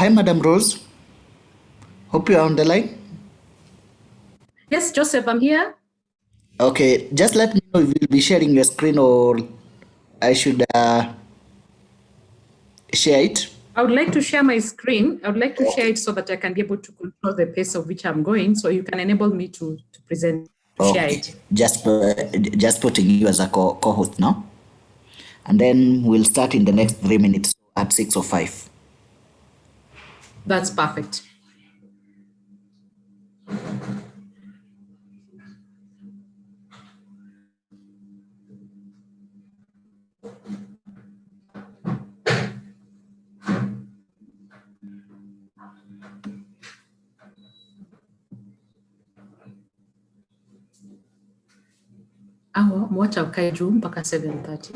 Hi, Madam Rose. Hope you are on the line. Yes, Joseph, I'm here. Okay, just let me know if you'll be sharing your screen or I should share it. I would like to share my screen. I would like to share it so that I can be able to control the pace of which I'm going. So you can enable me to present, to share Okay, it. just putting you as a co-host now, and then we'll start in the next 3 minutes at 6:05. That's perfect. Mwacha ukae juu mpaka 7:30.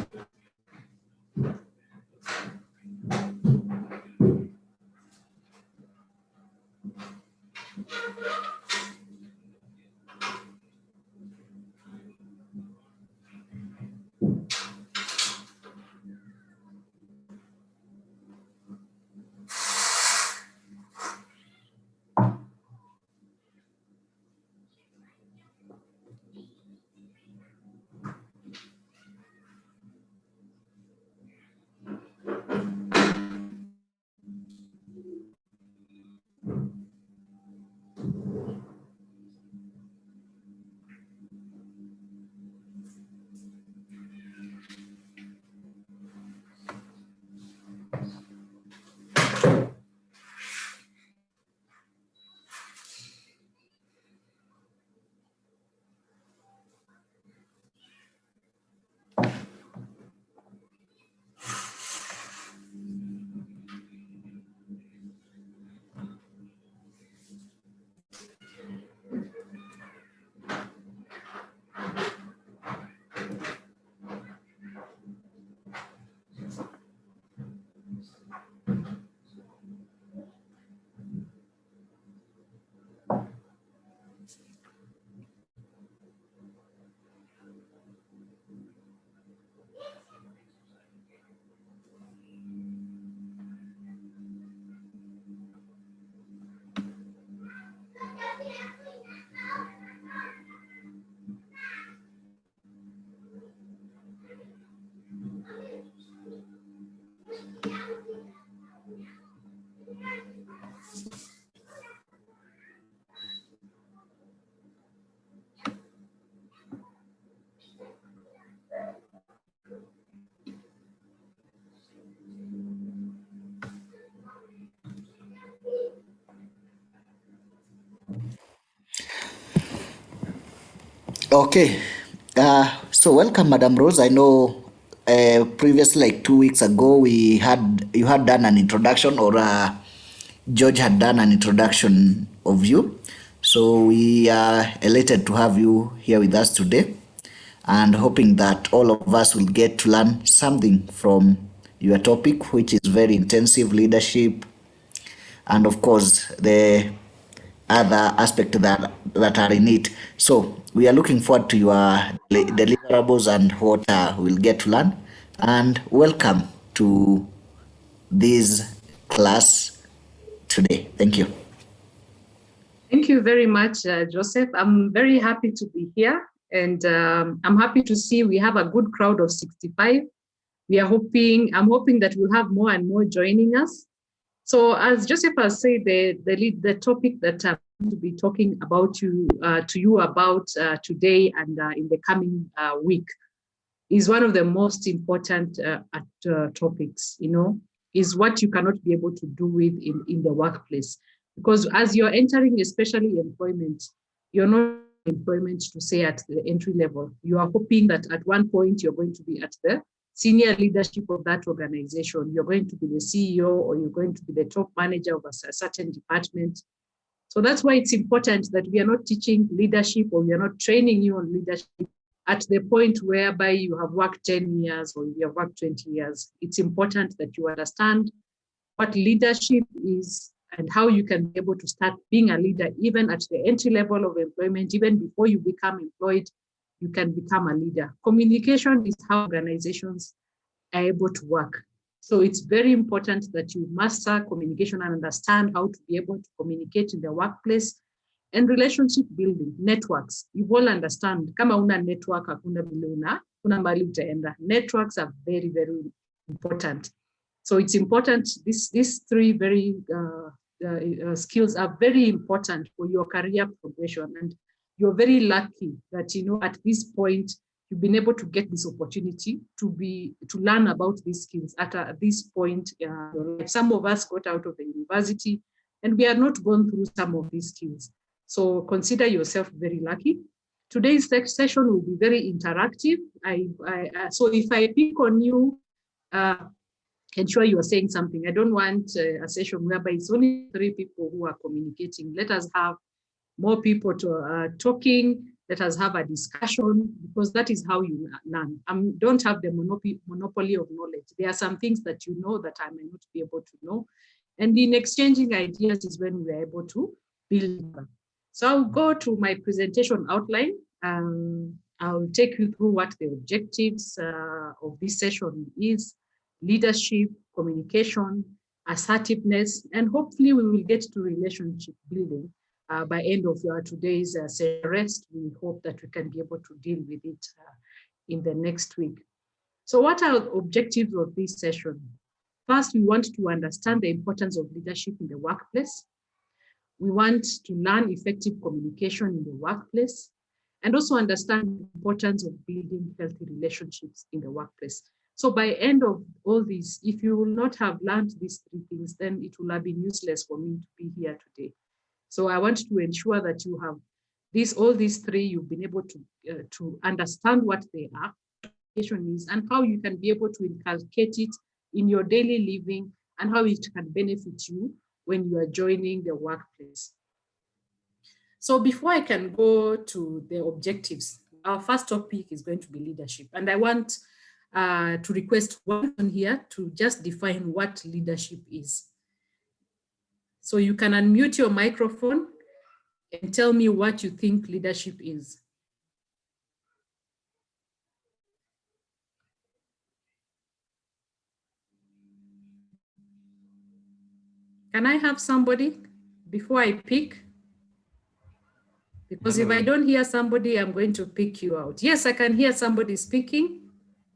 Okay, so welcome, Madam Rose. I know previously, like 2 weeks ago, you had done an introduction, or George had done an introduction of you. So we are elated to have you here with us today, and hoping that all of us will get to learn something from your topic, which is very intensive: leadership, and of course the other aspect that are in it. So we are looking forward to your deliverables and what we'll get to learn. And welcome to this class today. Thank you. Thank you very much, Joseph. I'm very happy to be here. And I'm happy to see we have a good crowd of 65. I'm hoping that we'll have more and more joining us. So as Joseph has said, the topic that I'm going to be talking about to you about today and in the coming week is one of the most important topics, is what you cannot be able to do with in the workplace. Because as you're entering, especially employment, you're not employment to say at the entry level. You are hoping that at one point you're going to be at the senior leadership of that organization. You're going to be the CEO, or you're going to be the top manager of a certain department. So that's why it's important that we are not teaching leadership, or we are not training you on leadership at the point whereby you have worked 10 years or you have worked 20 years. It's important that you understand what leadership is and how you can be able to start being a leader, even at the entry level of employment. Even before you become employed, you can become a leader. Communication is how organizations are able to work. So it's very important that you master communication and understand how to be able to communicate in the workplace. And relationship building, networks. You all understand, kama una network, hakuna vile kuna mahali utaenda. Networks are very, very important. So it's important, these three very skills are very important for your career progression. And you're very lucky that, at this point, you've been able to get this opportunity to learn about these skills at this point. Some of us got out of the university and we are not gone through some of these skills. So consider yourself very lucky. Today's session will be very interactive. So if I pick on you, ensure you are saying something. I don't want a session whereby it's only 3 people who are communicating. Let us have more people talking. Let us have a discussion, because that is how you learn. Don't have the monopoly of knowledge. There are some things that you know that I may not be able to know. And in exchanging ideas is when we are able to build. So I'll go to my presentation outline. I'll take you through what the objectives of this session is: leadership, communication, assertiveness, and hopefully we will get to relationship building by end of today's rest. We hope that we can be able to deal with it in the next week. So what are the objectives of this session? First, we want to understand the importance of leadership in the workplace. We want to learn effective communication in the workplace, and also understand the importance of building healthy relationships in the workplace. So by end of all this, if you will not have learned these 3 things, then it will have been useless for me to be here today. So I want to ensure that you have all these 3, you've been able to understand what they are, what communication is, and how you can be able to inculcate it in your daily living, and how it can benefit you when you are joining the workplace. So before I can go to the objectives, our first topic is going to be leadership. And I want to request one person here to just define what leadership is. So you can unmute your microphone and tell me what you think leadership is. Can I have somebody before I pick? Because if I don't hear somebody, I'm going to pick you out. Yes, I can hear somebody speaking.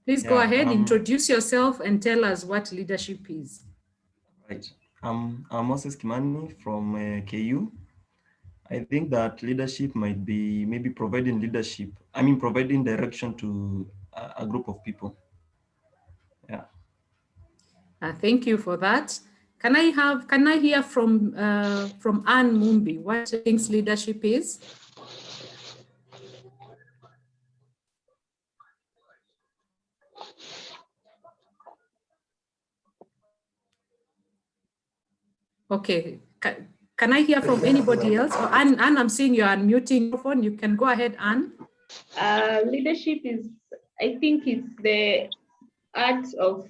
Please go ahead, introduce yourself and tell us what leadership is. Right. I'm Moses Kimani from KU. I think that leadership might be maybe providing direction to a group of people. Yeah. Thank you for that. Can I hear from Anne Mumbi what she thinks leadership is? Okay. Can I hear from anybody else? Or Anne, I'm seeing you're unmuting your phone. You can go ahead, Anne. Leadership is, I think it's the art of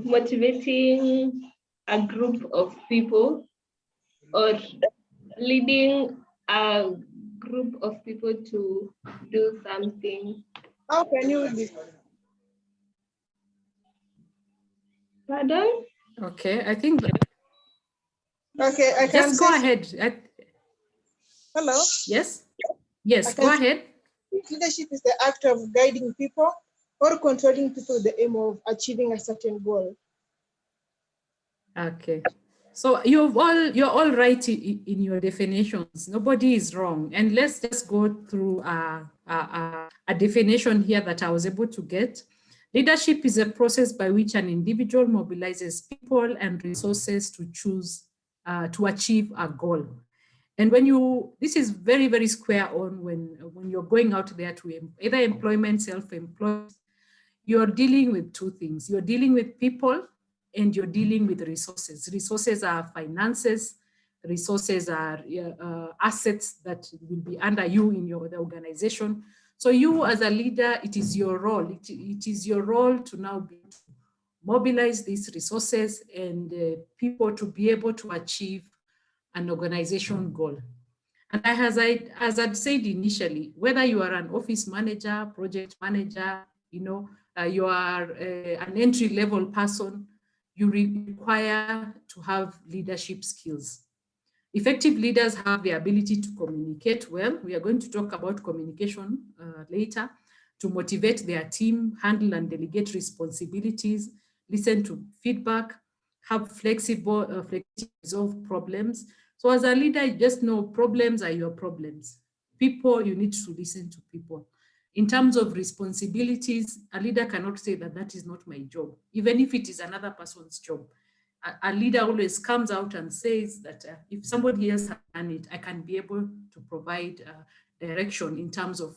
motivating a group of people, or leading a group of people to do something. How can you be? Pardon? Okay, I think. Okay, I can just go ahead. Hello? Yes? Yes, go ahead. Leadership is the act of guiding people or controlling people with the aim of achieving a certain goal. Okay. So you're all right in your definitions. Nobody is wrong. And let's just go through a definition here that I was able to get. Leadership is a process by which an individual mobilizes people and resources to achieve a goal. And this is very, very square on when you're going out there to either employment, self-employed, you're dealing with 2 things. You're dealing with people and you're dealing with resources. Resources are finances. Resources are assets that will be under you in the organization. So you as a leader, it is your role. It is your role to now mobilize these resources and people to be able to achieve an organization goal. And as I'd said initially, whether you are an office manager, project manager, you are an entry-level person, you require to have leadership skills. Effective leaders have the ability to communicate well. We are going to talk about communication later, to motivate their team, handle and delegate responsibilities, listen to feedback, have flexibility to resolve problems. So as a leader, you just know problems are your problems. People, you need to listen to people. In terms of responsibilities, a leader cannot say that that is not my job, even if it is another person's job. A leader always comes out and says that if somebody else has done it, I can be able to provide direction in terms of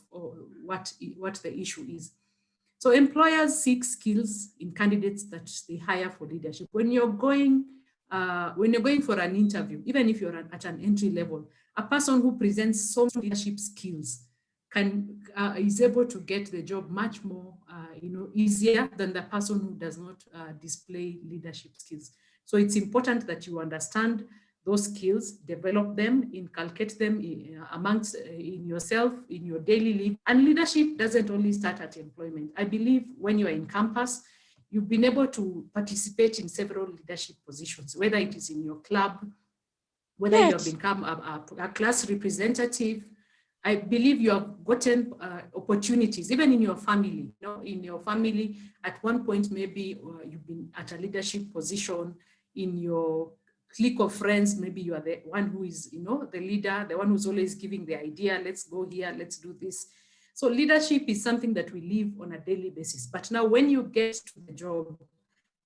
what the issue is. So employers seek skills in candidates that they hire for leadership. When you're going for an interview, even if you're at an entry level, a person who presents some leadership skills is able to get the job much more easier than the person who does not display leadership skills. So it's important that you understand those skills, develop them, inculcate them in yourself, in your daily life. And leadership doesn't only start at employment. I believe when you are in campus, you've been able to participate in several leadership positions, whether it is in your club, whether you have become a class representative. I believe you have gotten opportunities, even in your family. In your family, at one point, maybe you've been at a leadership position. In your clique of friends, maybe you are the one who is, the leader, the one who's always giving the idea, let's go here, let's do this. So leadership is something that we live on a daily basis. But now when you get to the job,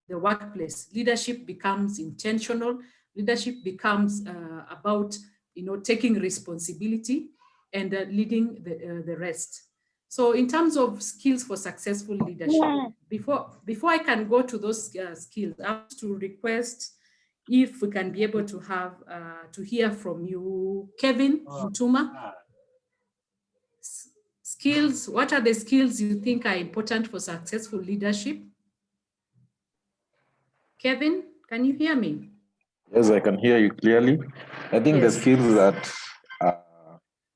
the workplace, leadership becomes intentional. Leadership becomes about, taking responsibility and leading the rest. So in terms of skills for successful leadership, before I can go to those skills, I have to request if we can be able to have to hear from you, Kevin Mutuma. Skills, what are the skills you think are important for successful leadership? Kevin, can you hear me? Yes, I can hear you clearly. I think the skills that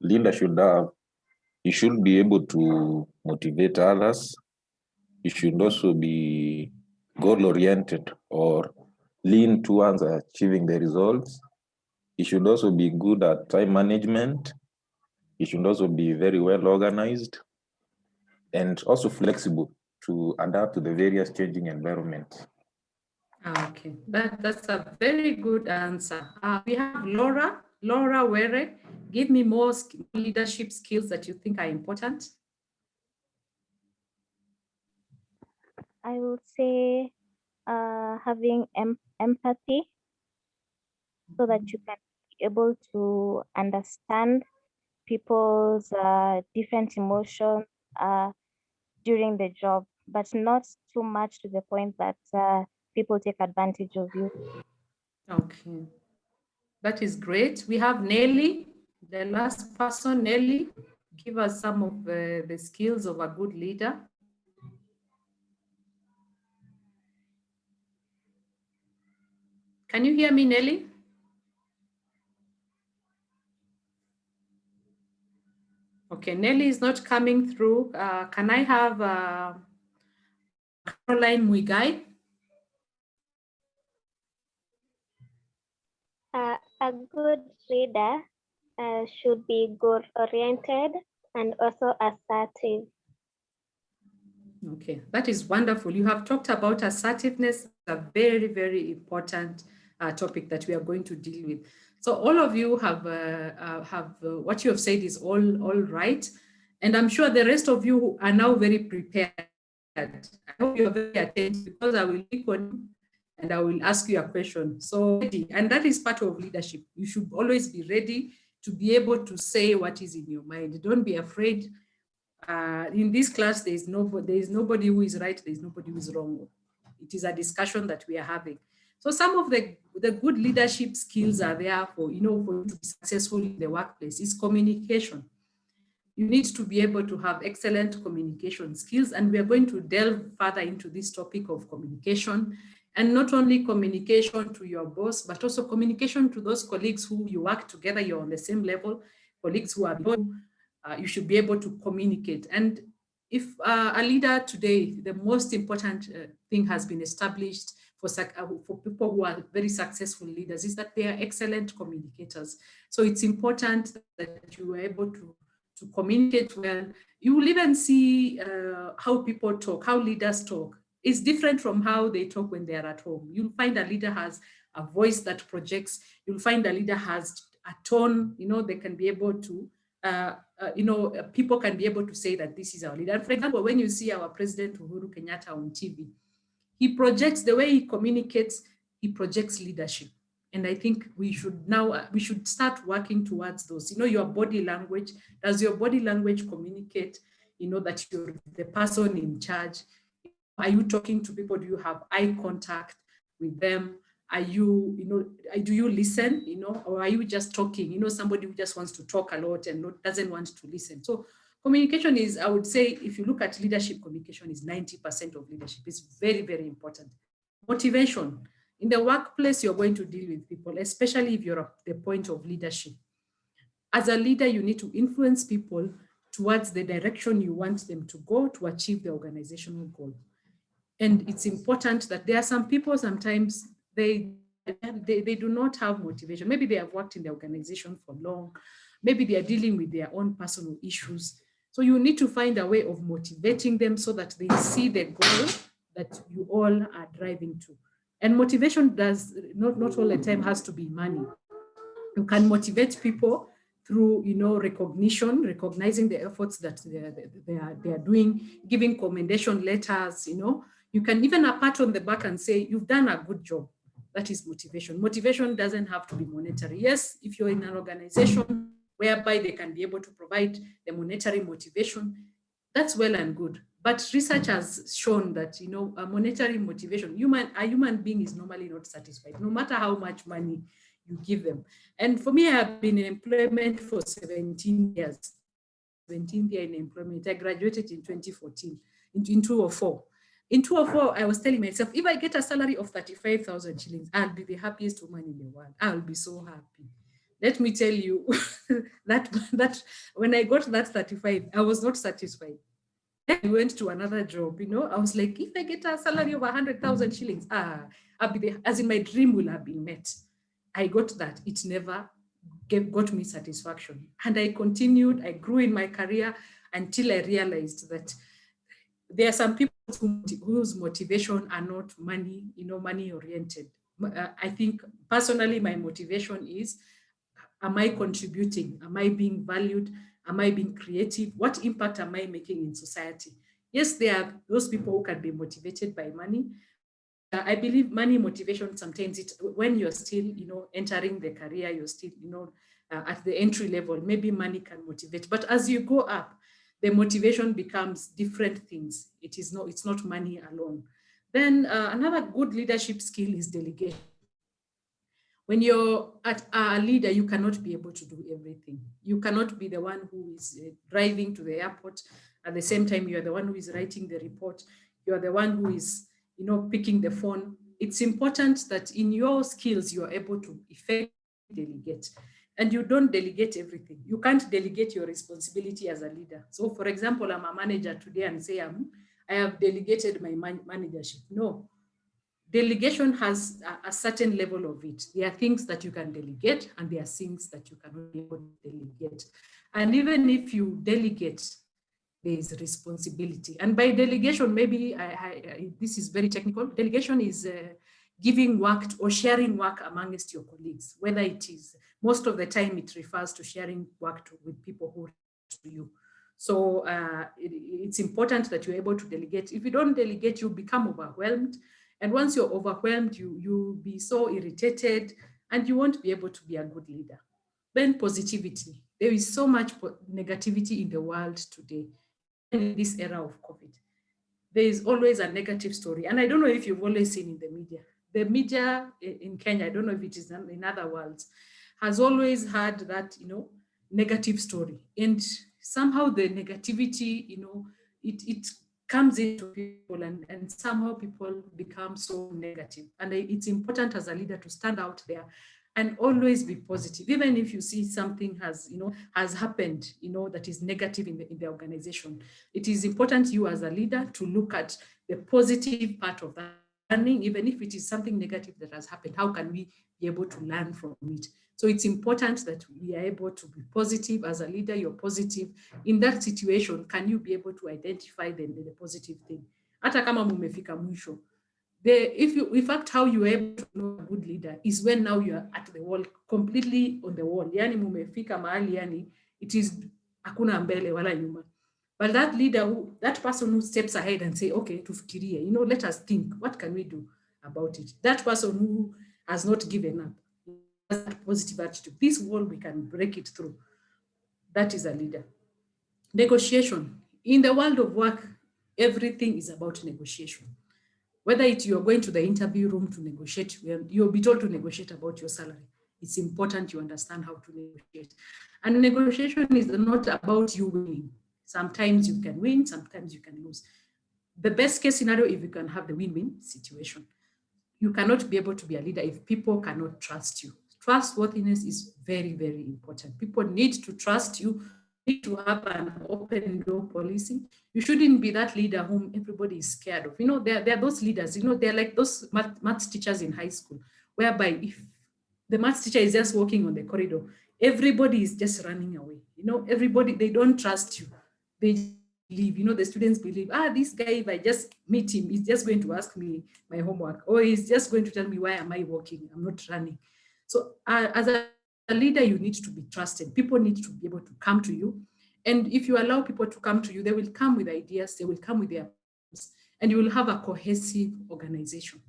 leader should have, you should be able to motivate others. You should also be goal-oriented or lean towards achieving the results. You should also be good at time management. You should also be very well organized and also flexible to adapt to the various changing environments. Okay, that's a very good answer. We have Laura Were. Give me more leadership skills that you think are important. I will say having empathy, so that you can be able to understand people's different emotions during the job, but not too much to the point that people take advantage of you. Okay, that is great. We have Nelly, the last person. Nelly, give us some of the skills of a good leader. Can you hear me, Nelly? Okay, Nelly is not coming through. Can I have Caroline Muigai? A good leader should be goal-oriented and also assertive. Okay, that is wonderful. You have talked about assertiveness, a very, very important topic that we are going to deal with. So all of you have what you have said is all right. And I'm sure the rest of you are now very prepared. I hope you're very attentive, because I will click on you and I will ask you a question. So, and that is part of leadership. You should always be ready to be able to say what is in your mind. Don't be afraid. In this class, there is nobody who is right, there is nobody who is wrong. It is a discussion that we are having. So some of the good leadership skills are there for you to be successful in the workplace. Is communication. You need to be able to have excellent communication skills, and we are going to delve further into this topic of communication, and not only communication to your boss, but also communication to those colleagues who you work together, you're on the same level, colleagues who are below you, you should be able to communicate. And if a leader today, the most important thing has been established for people who are very successful leaders is that they are excellent communicators. So it's important that you are able to communicate well. You will even see how people talk, how leaders talk. It's different from how they talk when they are at home. You'll find a leader has a voice that projects. You'll find a leader has a tone, they can be able to, people can be able to say that this is our leader. And for example, when you see our President Uhuru Kenyatta on TV, he projects, the way he communicates, he projects leadership. And I think we should start working towards those. Your body language, does your body language communicate, that you're the person in charge? Are you talking to people? Do you have eye contact with them? Are you, do you listen, or are you just talking? Somebody who just wants to talk a lot and doesn't want to listen. So communication is, I would say, if you look at leadership, communication is 90% of leadership. It's very, very important. Motivation. In the workplace, you're going to deal with people, especially if you're at the point of leadership. As a leader, you need to influence people towards the direction you want them to go to achieve the organizational goal. And it's important that there are some people, sometimes they do not have motivation. Maybe they have worked in the organization for long. Maybe they are dealing with their own personal issues. So you need to find a way of motivating them so that they see the goal that you all are driving to. And motivation does not all the time has to be money. You can motivate people through, recognition, recognizing the efforts that they are doing, giving commendation letters. You can even a pat on the back and say, you've done a good job. That is motivation. Motivation doesn't have to be monetary. Yes, if you're in an organization whereby they can be able to provide the monetary motivation, that's well and good. But research has shown that, a monetary motivation, a human being is normally not satisfied, no matter how much money you give them. And for me, I have been in employment for 17 years. 17th year in employment. I graduated in 2014, in 2004. In 2004, I was telling myself, if I get a salary of 35,000 shillings, I'll be the happiest woman in the world. I'll be so happy. Let me tell you that when I got that 35, I was not satisfied. Then I went to another job, I was like, if I get a salary of 100,000 shillings, I'll be there, as in my dream will have been met. I got that. It never got me satisfaction. And I continued, I grew in my career until I realized that there are some people whose motivation are not money, money oriented. I think personally, my motivation is, am I contributing? Am I being valued? Am I being creative? What impact am I making in society? Yes, there are those people who can be motivated by money. I believe money motivation, sometimes when you're still, entering the career, you're still, at the entry level, maybe money can motivate. But as you go up, the motivation becomes different things. It's not money alone. Then another good leadership skill is delegation. When you're a leader, you cannot be able to do everything. You cannot be the one who is driving to the airport. At the same time, you're the one who is writing the report. You're the one who is, picking the phone. It's important that in your skills, you're able to effectively delegate. And you don't delegate everything. You can't delegate your responsibility as a leader. So for example, I'm a manager today and say, I have delegated my managership. No. Delegation has a certain level of it. There are things that you can delegate and there are things that you cannot delegate. And even if you delegate, there is responsibility. And by delegation, maybe this is very technical. Delegation is giving work or sharing work amongst your colleagues, whether it is, most of the time it refers to sharing work with people who report to you. So it's important that you're able to delegate. If you don't delegate, you become overwhelmed. And once you're overwhelmed, you'll be so irritated and you won't be able to be a good leader. Then positivity. There is so much negativity in the world today. In this era of COVID, there is always a negative story. And I don't know if you've always seen in the media. The media in Kenya, I don't know if it is in other worlds, has always had that, negative story. And somehow the negativity, it comes into people and somehow people become so negative. And it's important as a leader to stand out there and always be positive. Even if you see something has happened, that is negative in the organization, it is important you as a leader to look at the positive part of that learning. Even if it is something negative that has happened, how can we be able to learn from it? So it's important that we are able to be positive. As a leader, you're positive. In that situation, can you be able to identify the positive thing? Hata kama mumefika mwisho, in fact, how you are able to know a good leader is when now you are at the wall, completely on the wall. Yani mumefika mahali, yani it is hakuna mbele wala nyuma. But that leader, that person who steps ahead and say, okay, tufikirie, let us think, what can we do about it? That person who has not given up, has that positive attitude. This wall, we can break it through. That is a leader. Negotiation. In the world of work, everything is about negotiation. Whether you're going to the interview room to negotiate, you'll be told to negotiate about your salary. It's important you understand how to negotiate. And negotiation is not about you winning. Sometimes you can win, sometimes you can lose. The best case scenario, if you can have the win-win situation. You cannot be able to be a leader if people cannot trust you. Trustworthiness is very, very important. People need to trust you. You need to have an open door policy. You shouldn't be that leader whom everybody is scared of. There are those leaders, they're like those maths teachers in high school, whereby if the maths teacher is just walking on the corridor, everybody is just running away. Everybody, they don't trust you. They believe, the students believe, this guy, if I just meet him, he's just going to ask me my homework, or he's just going to tell me, why am I walking? I'm not running. So as a leader, you need to be trusted. People need to be able to come to you. And if you allow people to come to you, they will come with ideas, they will come with their plans, and you will have a cohesive organization.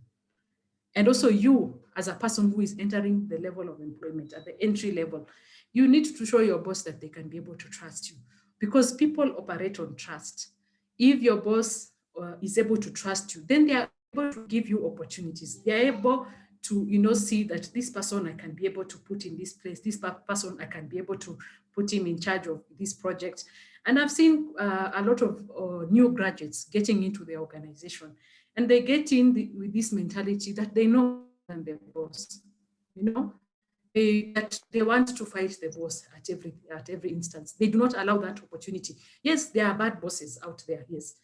And also you, as a person who is entering the level of employment at the entry level, you need to show your boss that they can be able to trust you, because people operate on trust. If your boss is able to trust you, then they are able to give you opportunities. They are able to see that this person I can be able to put in this place, this person I can be able to put him in charge of this project. And I've seen a lot of new graduates getting into the organization, and they get in with this mentality that they know than their boss. That they want to fight the boss at every instance. They do not allow that opportunity. Yes, there are bad bosses out there, yes.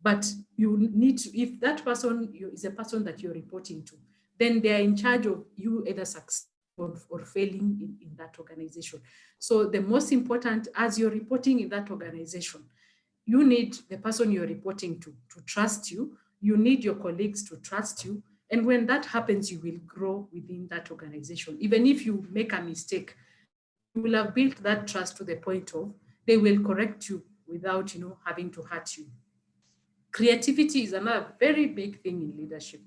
But you need to, if that person is a person that you're reporting to, then they are in charge of you either succeeding or failing in that organization. So the most important, as you're reporting in that organization, you need the person you're reporting to trust you. You need your colleagues to trust you. And when that happens, you will grow within that organization. Even if you make a mistake, you will have built that trust to the point of they will correct you without having to hurt you. Creativity is another very big thing in leadership.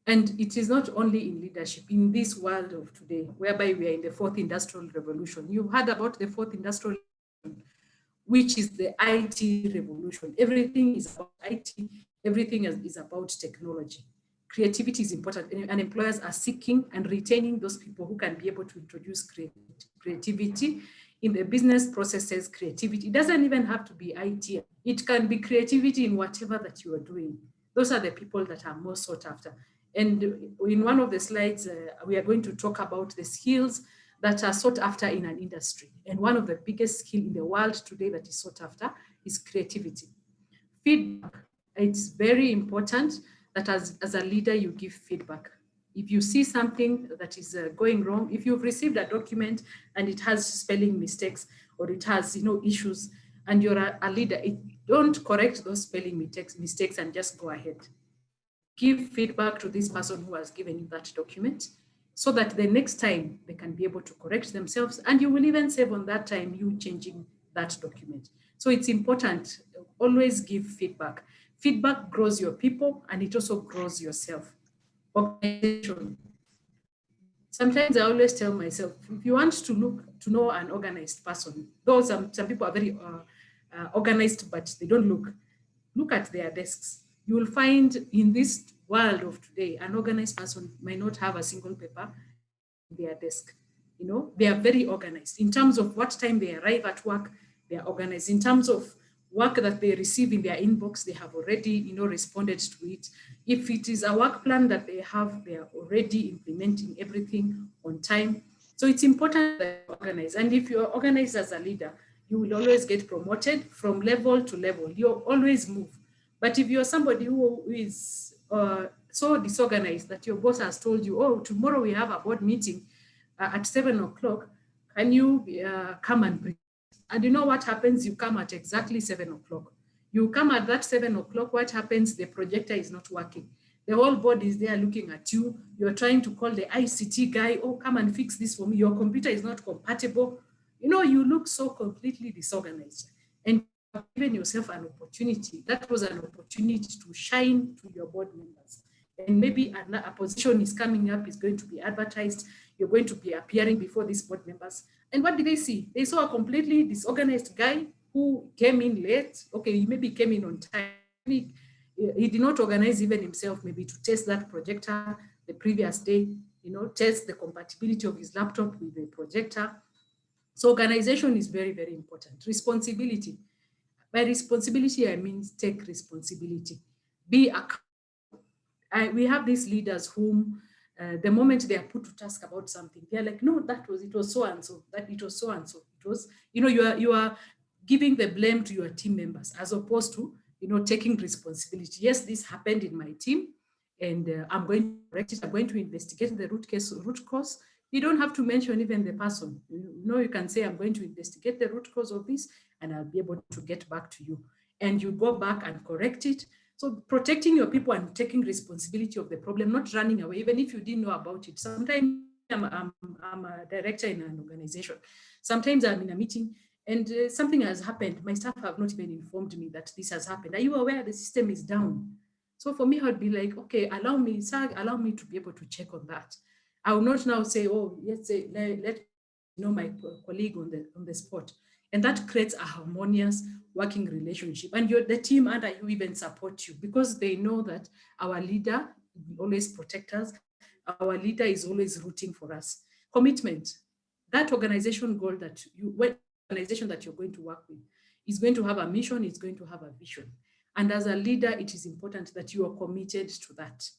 And it is not only in leadership, in this world of today, whereby we are in the fourth industrial revolution. You've heard about the fourth industrial revolution, which is the IT revolution. Everything is about IT, everything is about technology. Creativity is important, and employers are seeking and retaining those people who can be able to introduce creativity in the business processes. Creativity, it doesn't even have to be IT. It can be creativity in whatever that you are doing. Those are the people that are most sought after. And in one of the slides, we are going to talk about the skills that are sought after in an industry. And one of the biggest skills in the world today that is sought after is creativity. Feedback, it's very important that as a leader, you give feedback. If you see something that is going wrong, if you've received a document and it has spelling mistakes or it has issues, and you're a leader, don't correct those spelling mistakes and just go ahead. Give feedback to this person who has given you that document, so that the next time they can be able to correct themselves, and you will even save on that time you changing that document. So it's important, always give feedback. Feedback grows your people, and it also grows yourself. Organization. Sometimes I always tell myself, if you want to know an organized person, though some people are very organized, but they don't look at their desks. You will find in this world of today, an organized person might not have a single paper in their desk. They are very organized in terms of what time they arrive at work. They are organized in terms of work that they receive in their inbox, they have already, responded to it. If it is a work plan that they have, they are already implementing everything on time. So it's important that you organize. And if you're organized as a leader, you will always get promoted from level to level. You'll always move. But if you're somebody who is so disorganized that your boss has told you, oh, tomorrow we have a board meeting at 7 o'clock, can you come and bring? And you know what happens? You come at exactly 7 o'clock. You come at that 7 o'clock, what happens? The projector is not working. The whole board is there looking at you. You're trying to call the ICT guy, oh, come and fix this for me. Your computer is not compatible. You look so completely disorganized. And given yourself an opportunity. That was an opportunity to shine to your board members. And maybe a position is coming up, is going to be advertised. You're going to be appearing before these board members. And what did they see? They saw a completely disorganized guy who came in late. Okay, he maybe came in on time. He did not organize even himself, maybe to test that projector the previous day, test the compatibility of his laptop with the projector. So organization is very, very important. Responsibility. By responsibility, I mean take responsibility. Be accountable. We have these leaders whom the moment they are put to task about something, they're like, no, it was so and so, that it was so and so. It was, you are giving the blame to your team members as opposed to, taking responsibility. Yes, this happened in my team and I'm going to correct it. I'm going to investigate the root cause. You don't have to mention even the person. You can say, I'm going to investigate the root cause of this and I'll be able to get back to you. And you go back and correct it. So protecting your people and taking responsibility of the problem, not running away, even if you didn't know about it. Sometimes I'm a director in an organization. Sometimes I'm in a meeting and something has happened. My staff have not even informed me that this has happened. Are you aware the system is down? So for me, I'd be like, okay, allow me to be able to check on that. I will not now say, oh, let my colleague on the spot. And that creates a harmonious working relationship. And the team under you even support you because they know that our leader will always protect us. Our leader is always rooting for us. Commitment. That organization goal organization that you're going to work with is going to have a mission, it's going to have a vision. And as a leader, it is important that you are committed to that.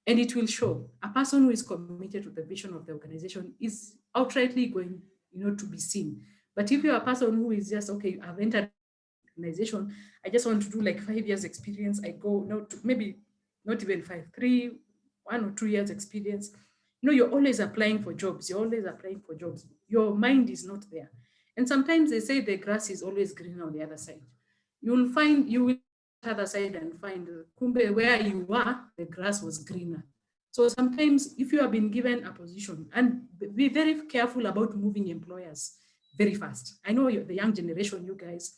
And it will show. A person who is committed to the vision of the organization is outrightly going, to be seen. But if you're a person who is just, okay, I've entered organization, I just want to do like 5 years experience, I go, maybe not even 5, 3, 1 or 2 years experience, you're always applying for jobs. Your mind is not there. And sometimes they say the grass is always green on the other side. You will other side and find kumbe where you are, the grass was greener. So sometimes if you have been given a position, and be very careful about moving employers very fast. I know the young generation, you guys,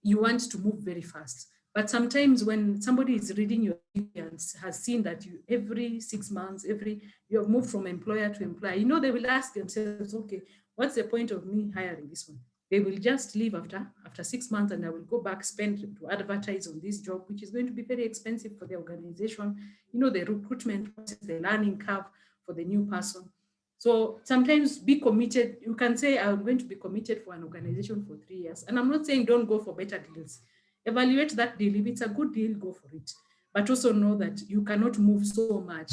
you want to move very fast. But sometimes when somebody is reading your CV and has seen that you every 6 months, you have moved from employer to employer, they will ask themselves, okay, what's the point of me hiring this one? They will just leave after 6 months and I will go back, spend to advertise on this job, which is going to be very expensive for the organization. The recruitment process, the learning curve for the new person. So sometimes be committed. You can say, I'm going to be committed for an organization for 3 years. And I'm not saying don't go for better deals. Evaluate that deal. If it's a good deal, go for it. But also know that you cannot move so much,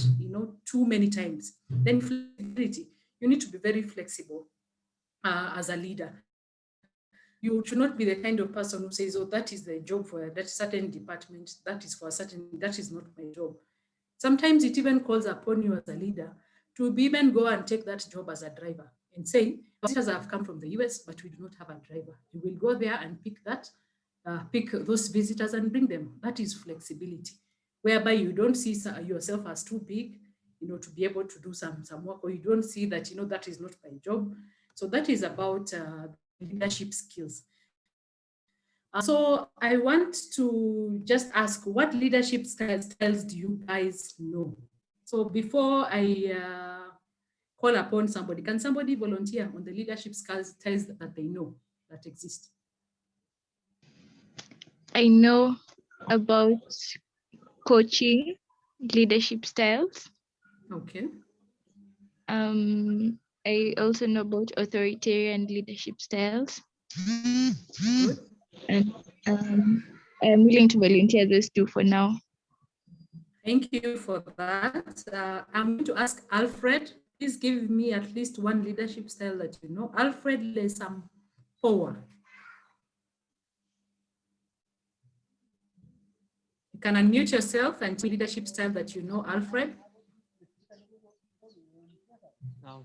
too many times. Then flexibility. You need to be very flexible as a leader. You should not be the kind of person who says, oh, that is the job for that certain department, that is not my job. Sometimes it even calls upon you as a leader to even go and take that job as a driver and say, visitors have come from the US, but we do not have a driver. You will go there and pick those visitors and bring them. That is flexibility, whereby you don't see yourself as too big, to be able to do some work, or you don't see that, that is not my job. So that is about leadership skills. So I want to just ask, what leadership styles do you guys know? So before I call upon somebody, can somebody volunteer on the leadership styles that they know that exist? I know about coaching leadership styles. Okay. I also know about authoritarian leadership styles. Good. And I'm willing to volunteer those two for now. Thank you for that. I'm going to ask Alfred. Please give me at least one leadership style that you know. Alfred Lesam Power. You can unmute yourself and leadership style that you know, Alfred.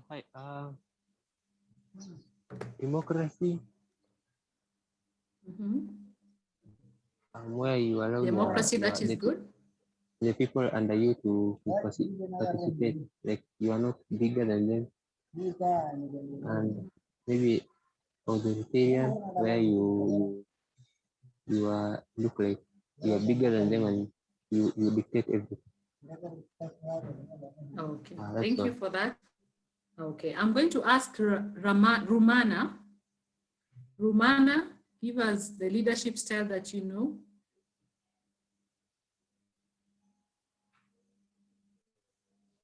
Hi. Democracy. Where you allow democracy, that is good. The people under you to participate, like you are not bigger than them, and maybe authoritarian, where you are look like you are bigger than them and you dictate everything. Okay, thank you for that. Okay, I'm going to ask Rumana. Rumana, give us the leadership style that you know.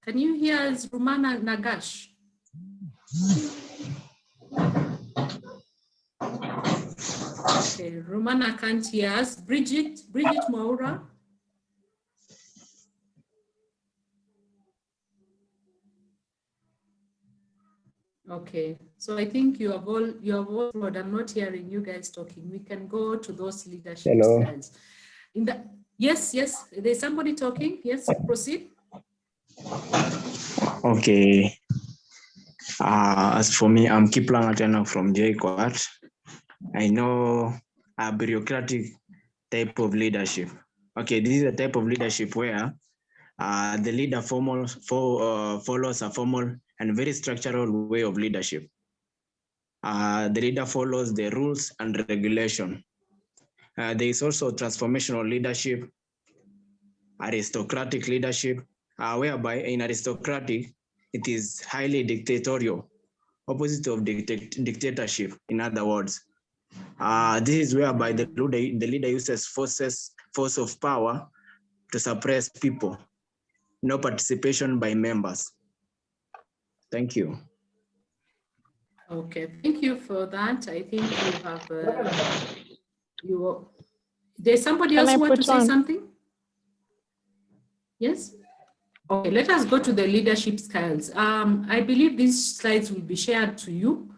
Can you hear us, Rumana Nagash? Okay, Rumana can't hear us. Bridget Maura. Okay, so I think you have all, but I'm not hearing you guys talking. We can go to those leadership styles. Yes, there's somebody talking. Yes, proceed. Okay. As for me, I'm Kiplang Atana from JKUAT. I know a bureaucratic type of leadership. Okay, this is a type of leadership where the leader follows a formal and very structural way of leadership. The leader follows the rules and regulation. There is also transformational leadership, aristocratic leadership, whereby in aristocratic, it is highly dictatorial, opposite of dictatorship, in other words. This is whereby the leader uses force of power to suppress people, no participation by members. Thank you. Okay, thank you for that. I think you have, there's somebody else who want to say something? Yes? Okay, let us go to the leadership styles. I believe these slides will be shared to you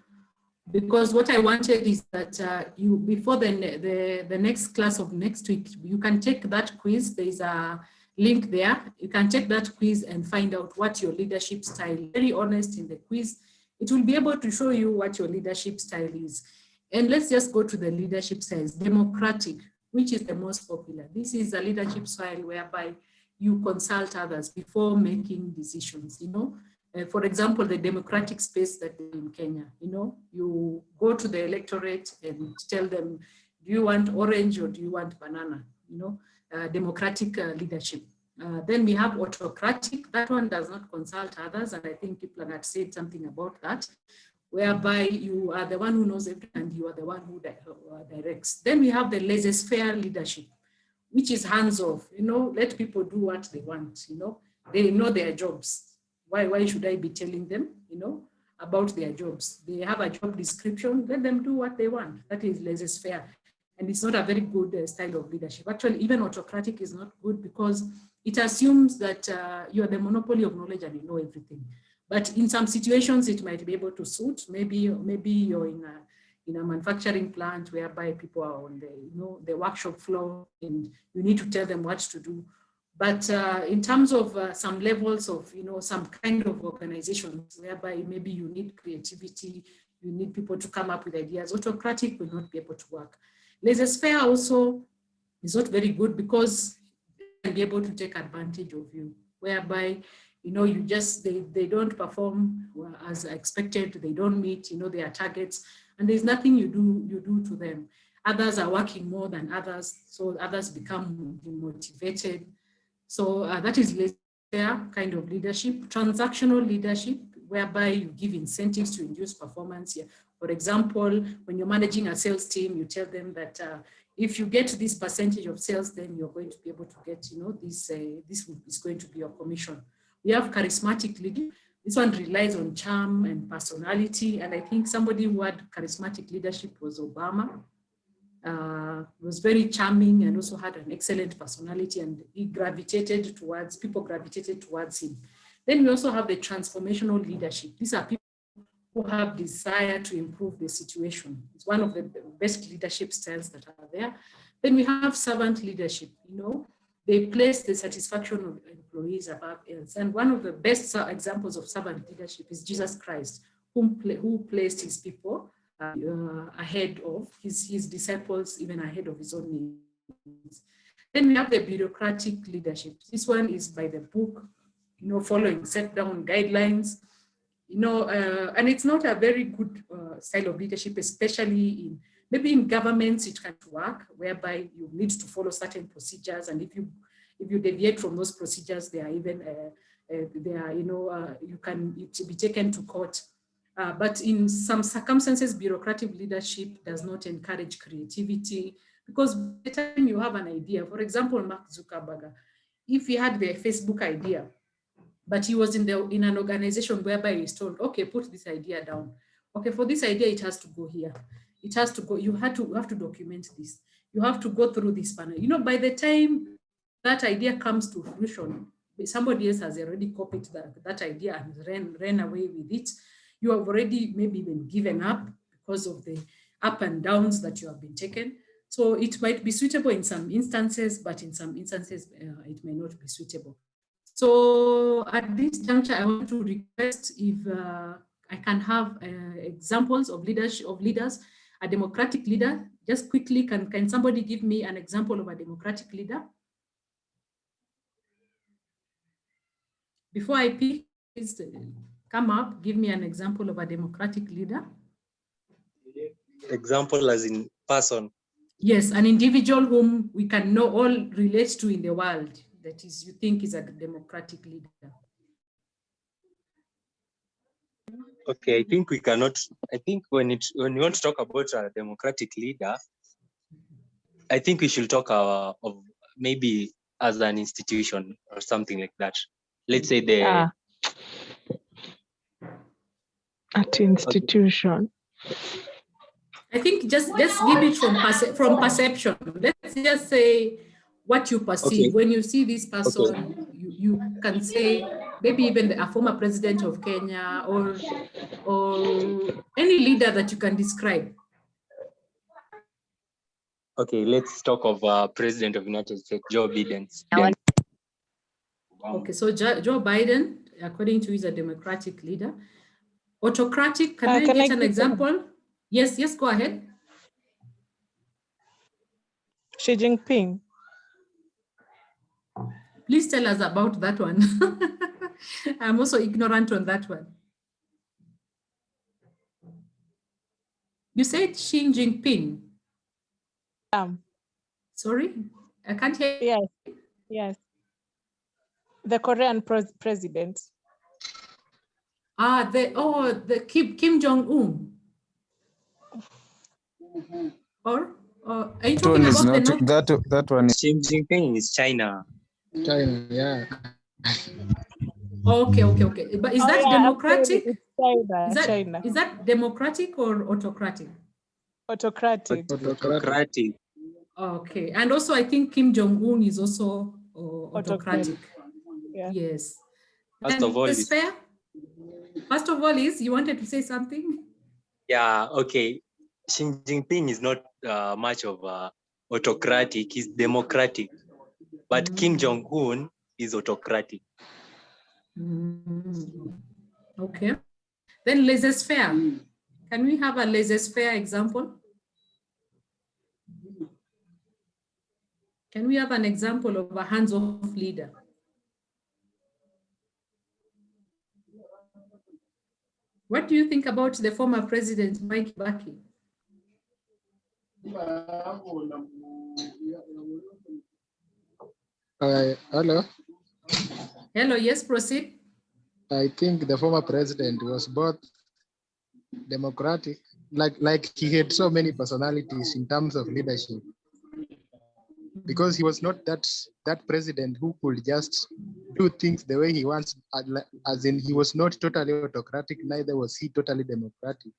because what I wanted is that you, before the next class of next week, you can take that quiz. There's a link there. You can take that quiz and find out what your leadership style is. Very honest in the quiz. It will be able to show you what your leadership style is. And let's just go to the leadership styles. Democratic, which is the most popular. This is a leadership style whereby you consult others before making decisions, you know. For example, the democratic space that in Kenya, you know, you go to the electorate and tell them, do you want orange or do you want banana? You know, democratic leadership. Then we have autocratic. That one does not consult others, and I think people have said something about that, whereby you are the one who knows everything and you are the one who directs. Then we have the laissez-faire leadership, which is hands-off. You know, let people do what they want. You know, they know their jobs. Why should I be telling them, you know, about their jobs? They have a job description, let them do what they want. That is laissez-faire. And it's not a very good style of leadership. Actually, even autocratic is not good because it assumes that you are the monopoly of knowledge and you know everything. But in some situations, it might be able to suit. Maybe you're in a manufacturing plant whereby people are on the workshop floor and you need to tell them what to do. But in terms of some levels of, some kind of organizations whereby maybe you need creativity, you need people to come up with ideas, autocratic will not be able to work. Laissez-faire also is not very good because they can be able to take advantage of you, whereby, they don't perform as expected, they don't meet, their targets, and there's nothing you do to them. Others are working more than others, so others become demotivated. So that is laissez-faire kind of leadership. Transactional leadership, whereby you give incentives to induce performance. Yeah. For example, when you're managing a sales team, you tell them that if you get this percentage of sales, then you're going to be able to get, this is going to be your commission. We have charismatic leadership. This one relies on charm and personality. And I think somebody who had charismatic leadership was Obama. was very charming and also had an excellent personality, and people gravitated towards him. Then we also have the transformational leadership. These are people who have desire to improve the situation. It's one of the best leadership styles that are there. Then we have servant leadership. They place the satisfaction of employees above else. And one of the best examples of servant leadership is Jesus Christ, who placed his people ahead of his disciples, even ahead of his own needs. Then we have the bureaucratic leadership. This one is by the book, following set down guidelines, and it's not a very good style of leadership, especially maybe in governments. It can work whereby you need to follow certain procedures, and if you deviate from those procedures, they are even you can be taken to court. But in some circumstances, bureaucratic leadership does not encourage creativity, because by the time you have an idea, for example, Mark Zuckerberg, if he had the Facebook idea, but he was in an organization whereby he's told, okay, put this idea down. Okay, for this idea, it has to go here. It has to go, you have to document this. You have to go through this panel. By the time that idea comes to fruition, somebody else has already copied that idea and ran away with it. You have already maybe been given up because of the up and downs that you have been taken. So it might be suitable in some instances, but in some instances, it may not be suitable. So at this juncture, I want to request if I can have examples of leaders, a democratic leader. Just quickly, can somebody give me an example of a democratic leader? Before I pick, please come up, give me an example of a democratic leader. Example as in person? Yes, an individual whom we can all relate to in the world, that is, you think is a democratic leader. Okay, I think we cannot, I think when you want to talk about a democratic leader, I think we should talk of maybe as an institution or something like that. Let's say at institution. I think just give it from perception. Let's just say what you perceive. Okay. When you see this person, okay, you can say maybe even a former president of Kenya or any leader that you can describe. Okay, let's talk of President of the United States, Joe Biden. Okay, so Joe Biden, according to you, is a democratic leader. Autocratic, can I get an example? Yes, go ahead. Xi Jinping. Please tell us about that one. I'm also ignorant on that one. You said Xi Jinping. Sorry, I can't hear. Yes. The Korean president. The Kim Jong-un. Or are you talking about that one is Xi Jinping is China. China, yeah. Okay. But is that democratic? China. Is that democratic or autocratic? Autocratic. Okay, and also I think Kim Jong-un is also autocratic. Yeah. Yes. First of all, you wanted to say something? Yeah, okay. Xi Jinping is not much of autocratic, he's democratic. But Kim Jong-un is autocratic. Okay. Then laissez-faire. Can we have a laissez-faire example? Can we have an example of a hands-off leader? What do you think about the former president, Mike Kibaki? Hello? Hello, yes, proceed. I think the former president was both democratic, like he had so many personalities in terms of leadership, because he was not that president who could just do things the way he wants, as in he was not totally autocratic, neither was he totally democratic.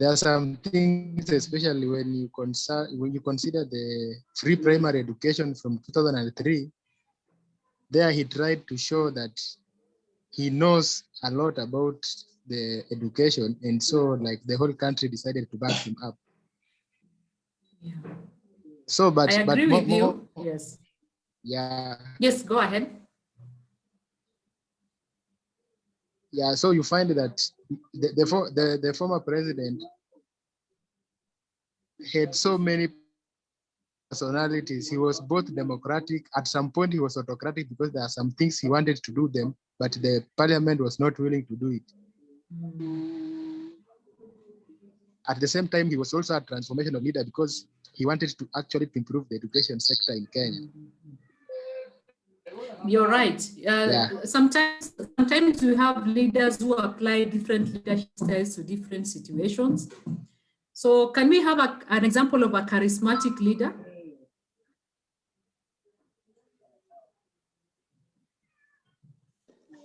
there are some things, especially when you consider the free primary education from 2003. There he tried to show that he knows a lot about the education, and so like the whole country decided to back him up. Yeah. So, but I agree with you. Yes. Yeah. Yes, go ahead. Yeah, so you find that the former president had so many personalities. He was both democratic. At some point, he was autocratic because there are some things he wanted to do them, but the parliament was not willing to do it. At the same time, he was also a transformational leader because he wanted to actually improve the education sector in Kenya. You're right. Sometimes you have leaders who apply different leadership styles to different situations. So can we have an example of a charismatic leader?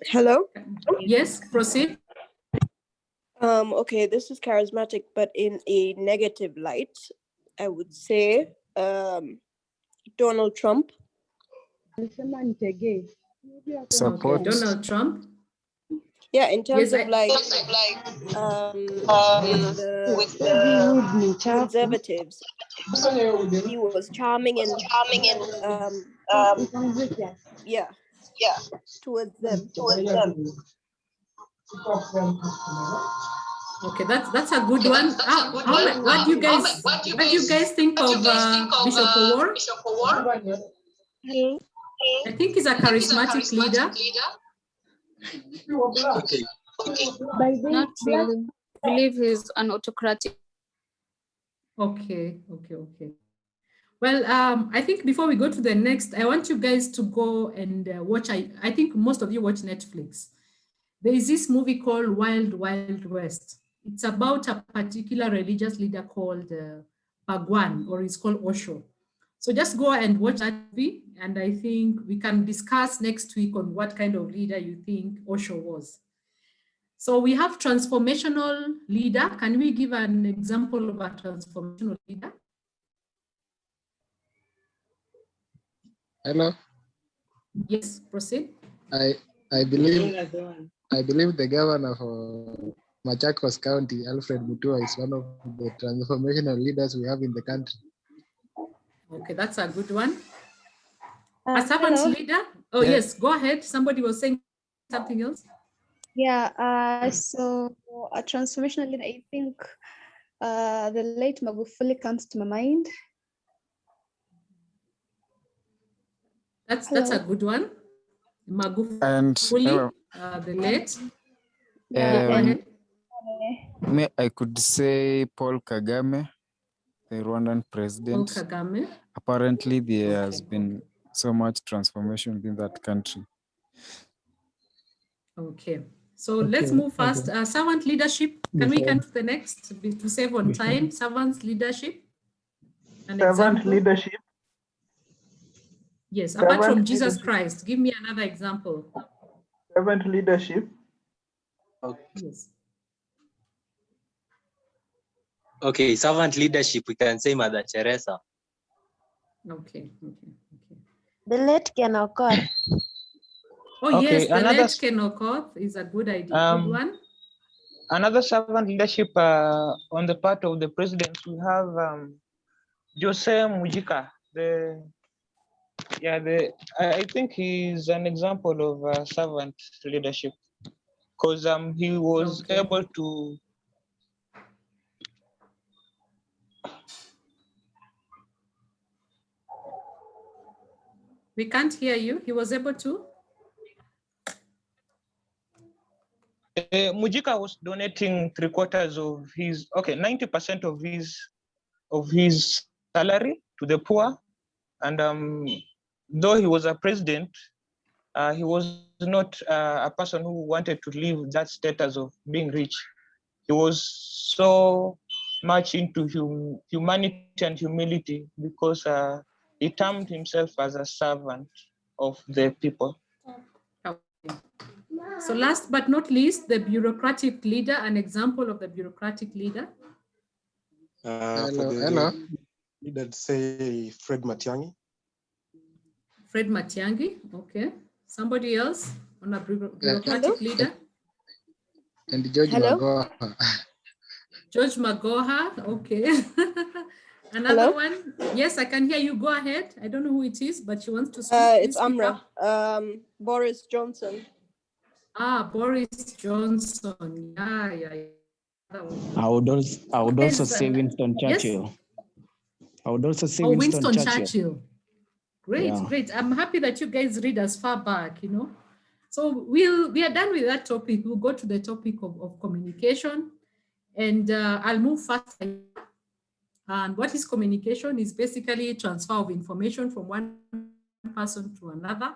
Hello? Yes, proceed. Okay, this is charismatic, but in a negative light, I would say Donald Trump. Support. Okay, Donald Trump. Yeah, in terms of like with the conservatives, he was charming and yeah, towards them. Okay, that's a good one. What do you guys think of Bishop Owor? I think he's a charismatic leader. Okay. Not really. I believe he's an autocratic. Okay. Well, I think before we go to the next, I want you guys to go and watch. I think most of you watch Netflix. There is this movie called Wild Wild West. It's about a particular religious leader called Bhagwan, or it's called Osho. So just go and watch that movie, and I think we can discuss next week on what kind of leader you think Osho was. So we have transformational leader. Can we give an example of a transformational leader? Hello. Yes, proceed. I believe the governor for Machakos County, Alfred Mutua, is one of the transformational leaders we have in the country. Okay, that's a good one. A servant leader? Oh, Yeah. yes, go ahead. Somebody was saying something else. Yeah, so a transformational leader, I think the late Magufuli comes to my mind. That's a good one. Magufuli, And the late. Go ahead. I could say Paul Kagame, the Rwandan president. Paul Kagame. Apparently, there has been so much transformation in that country. Okay, so let's move fast. Servant leadership. Can we come to the next to save on time? Servant leadership. Servant leadership. Yes, apart from Jesus Christ, give me another example. Servant leadership. Okay. Yes. Okay, servant leadership, we can say Mother Teresa. Okay. The late Ken Okoth. Oh, Okay, yes, the late Ken Okoth is a good idea. Good one. Another servant leadership on the part of the presidents, we have Jose Mujika. I think he's an example of servant leadership because he was able to. We can't hear you. He was able to. Mujika was donating 3/4 of his 90% of his salary to the poor, and though he was a president, he was not a person who wanted to leave that status of being rich. He was so much into humanity and humility because he termed himself as a servant of the people. So last but not least, the bureaucratic leader, an example of the bureaucratic leader. Hello. Let's say Fred Matiang'i. Fred Matiang'i, okay. Somebody else on a bureaucratic leader? And George Magoha. George Magoha, okay. Another one? Yes, I can hear you. Go ahead. I don't know who it is, but she wants to speak. It's Amra. Boris Johnson. Boris Johnson. Yeah. I would also say Winston Churchill. Yes? I would also say Winston Churchill. Great, Yeah. great. I'm happy that you guys read as far back, you know. So we are done with that topic. We'll go to the topic of communication, and I'll move fast. And what is communication? Is basically transfer of information from one person to another,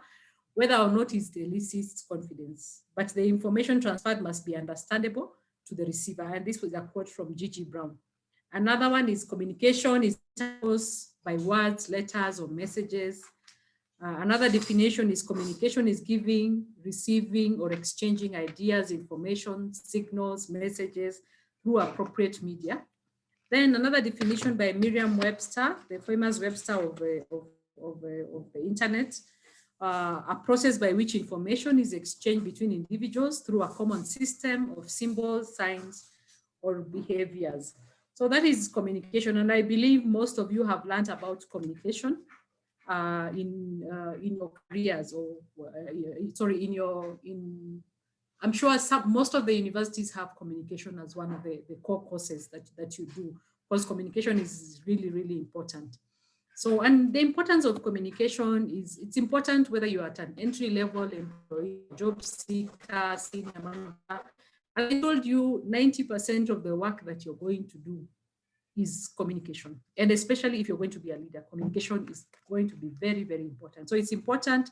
whether or not it elicits confidence. But the information transferred must be understandable to the receiver. And this was a quote from Gigi Brown. Another one is communication is by words, letters, or messages. Another definition is communication is giving, receiving, or exchanging ideas, information, signals, messages through appropriate media. Then another definition by Merriam-Webster, the famous Webster of the internet, a process by which information is exchanged between individuals through a common system of symbols, signs, or behaviors. So that is communication, and I believe most of you have learned about communication in your careers, or I'm sure most of the universities have communication as one of the core courses that you do, because communication is really, really important. So, and the importance of communication is, it's important whether you're at an entry-level employee, job seeker, senior manager. I told you 90% of the work that you're going to do is communication. And especially if you're going to be a leader, communication is going to be very, very important. So it's important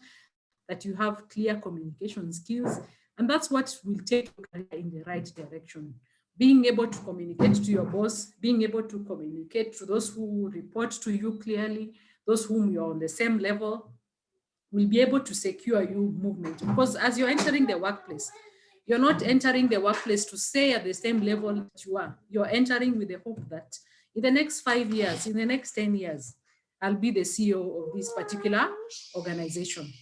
that you have clear communication skills, and that's what will take your career in the right direction. Being able to communicate to your boss, being able to communicate to those who report to you clearly, those whom you're on the same level, will be able to secure you movement. Because as you're entering the workplace, you're not entering the workplace to stay at the same level that you are. You're entering with the hope that in the next 5 years, in the next 10 years, I'll be the CEO of this particular organization.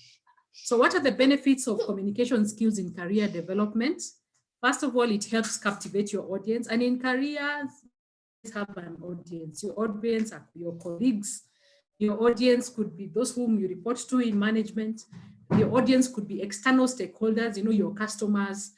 So what are the benefits of communication skills in career development? First of all, it helps captivate your audience. And in careers, you have an audience. Your audience are your colleagues. Your audience could be those whom you report to in management. Your audience could be external stakeholders, your customers,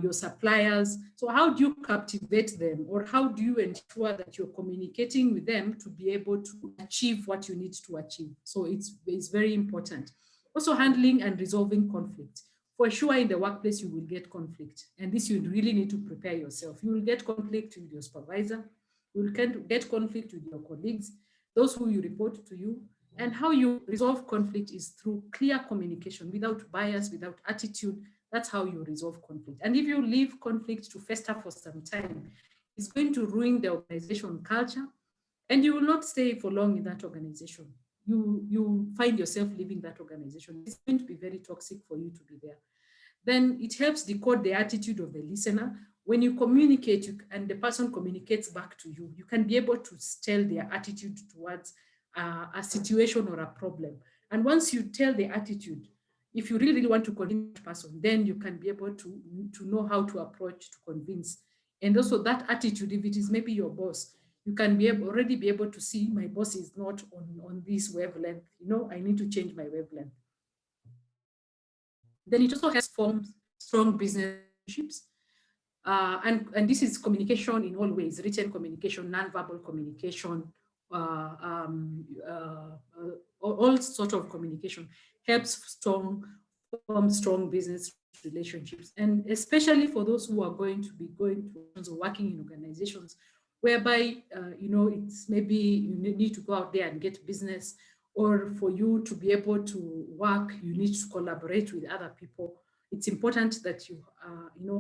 your suppliers. So how do you captivate them, or how do you ensure that you're communicating with them to be able to achieve what you need to achieve? So it's very important. Also, handling and resolving conflict. For sure, in the workplace, you will get conflict. And this you really need to prepare yourself. You will get conflict with your supervisor. You will get conflict with your colleagues, those who you report to you. And how you resolve conflict is through clear communication, without bias, without attitude. That's how you resolve conflict. And if you leave conflict to fester for some time, it's going to ruin the organization culture, and you will not stay for long in that organization. You find yourself leaving that organization. It's going to be very toxic for you to be there. Then it helps decode the attitude of the listener. When you communicate and the person communicates back to you, you can be able to tell their attitude towards a situation or a problem. And once you tell the attitude, if you really want to convince the person, then you can be able to know how to approach to convince. And also that attitude, if it is maybe your boss, you can already be able to see, my boss is not on this wavelength. I need to change my wavelength. Then it also has formed strong business relationships. And this is communication in all ways: written communication, nonverbal communication, all sorts of communication helps form strong business relationships. And especially for those who are going to be working in organizations whereby, it's maybe you need to go out there and get business, or for you to be able to work, you need to collaborate with other people. It's important that you,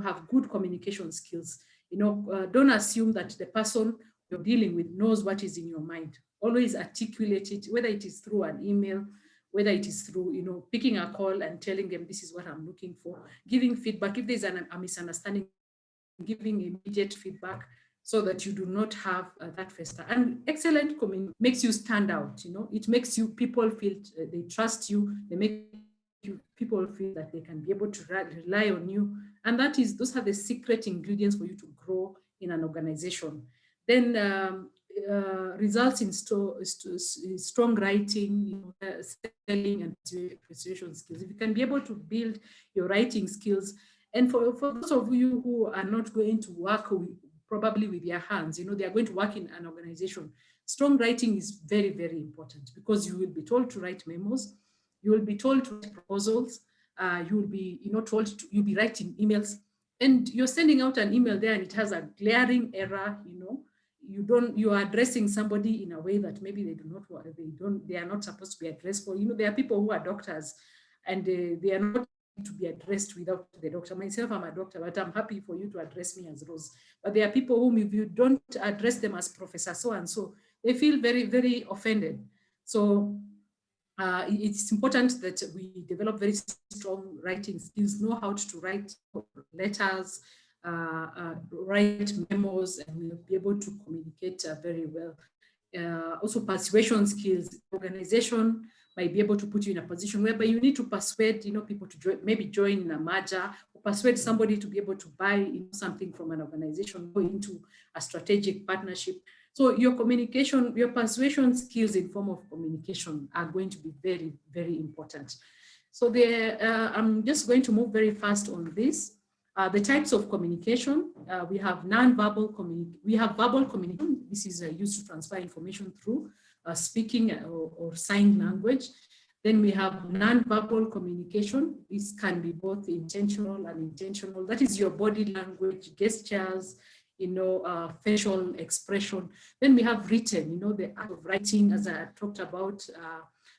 have good communication skills. Don't assume that the person you're dealing with knows what is in your mind. Always articulate it, whether it is through an email, whether it is through, picking a call and telling them this is what I'm looking for, giving feedback. If there's a misunderstanding, giving immediate feedback, so that you do not have that fester. And excellent makes you stand out, it makes you, people feel they trust you, they make people feel that they can be able to rely on you. And those are the secret ingredients for you to grow in an organization. Then results in strong writing, selling and persuasion skills. If you can be able to build your writing skills, and for those of you who are not going to work probably with their hands, they are going to work in an organization, strong writing is very, very important, because you will be told to write memos, you will be told to write proposals, you will be you'll be writing emails, and you're sending out an email there and it has a glaring error, you are addressing somebody in a way that maybe they are not supposed to be addressed for. There are people who are doctors and they are not to be addressed without the doctor. Myself, I'm a doctor, but I'm happy for you to address me as Rose. But there are people whom, if you don't address them as Professor so-and-so, they feel very, very offended. So it's important that we develop very strong writing skills, know how to write letters, write memos, and we'll be able to communicate very well. Also persuasion skills. Organization might be able to put you in a position whereby you need to persuade people to maybe join in a merger, or persuade somebody to be able to buy something from an organization, go into a strategic partnership. So your communication, your persuasion skills in form of communication are going to be very, very important. So I'm just going to move very fast on this. The types of communication, we have non-verbal communication, we have verbal communication. This is used to transfer information through speaking or sign language. Then we have non-verbal communication. This can be both intentional and unintentional. That is your body language, gestures, facial expression. Then we have written, the act of writing, as I talked about.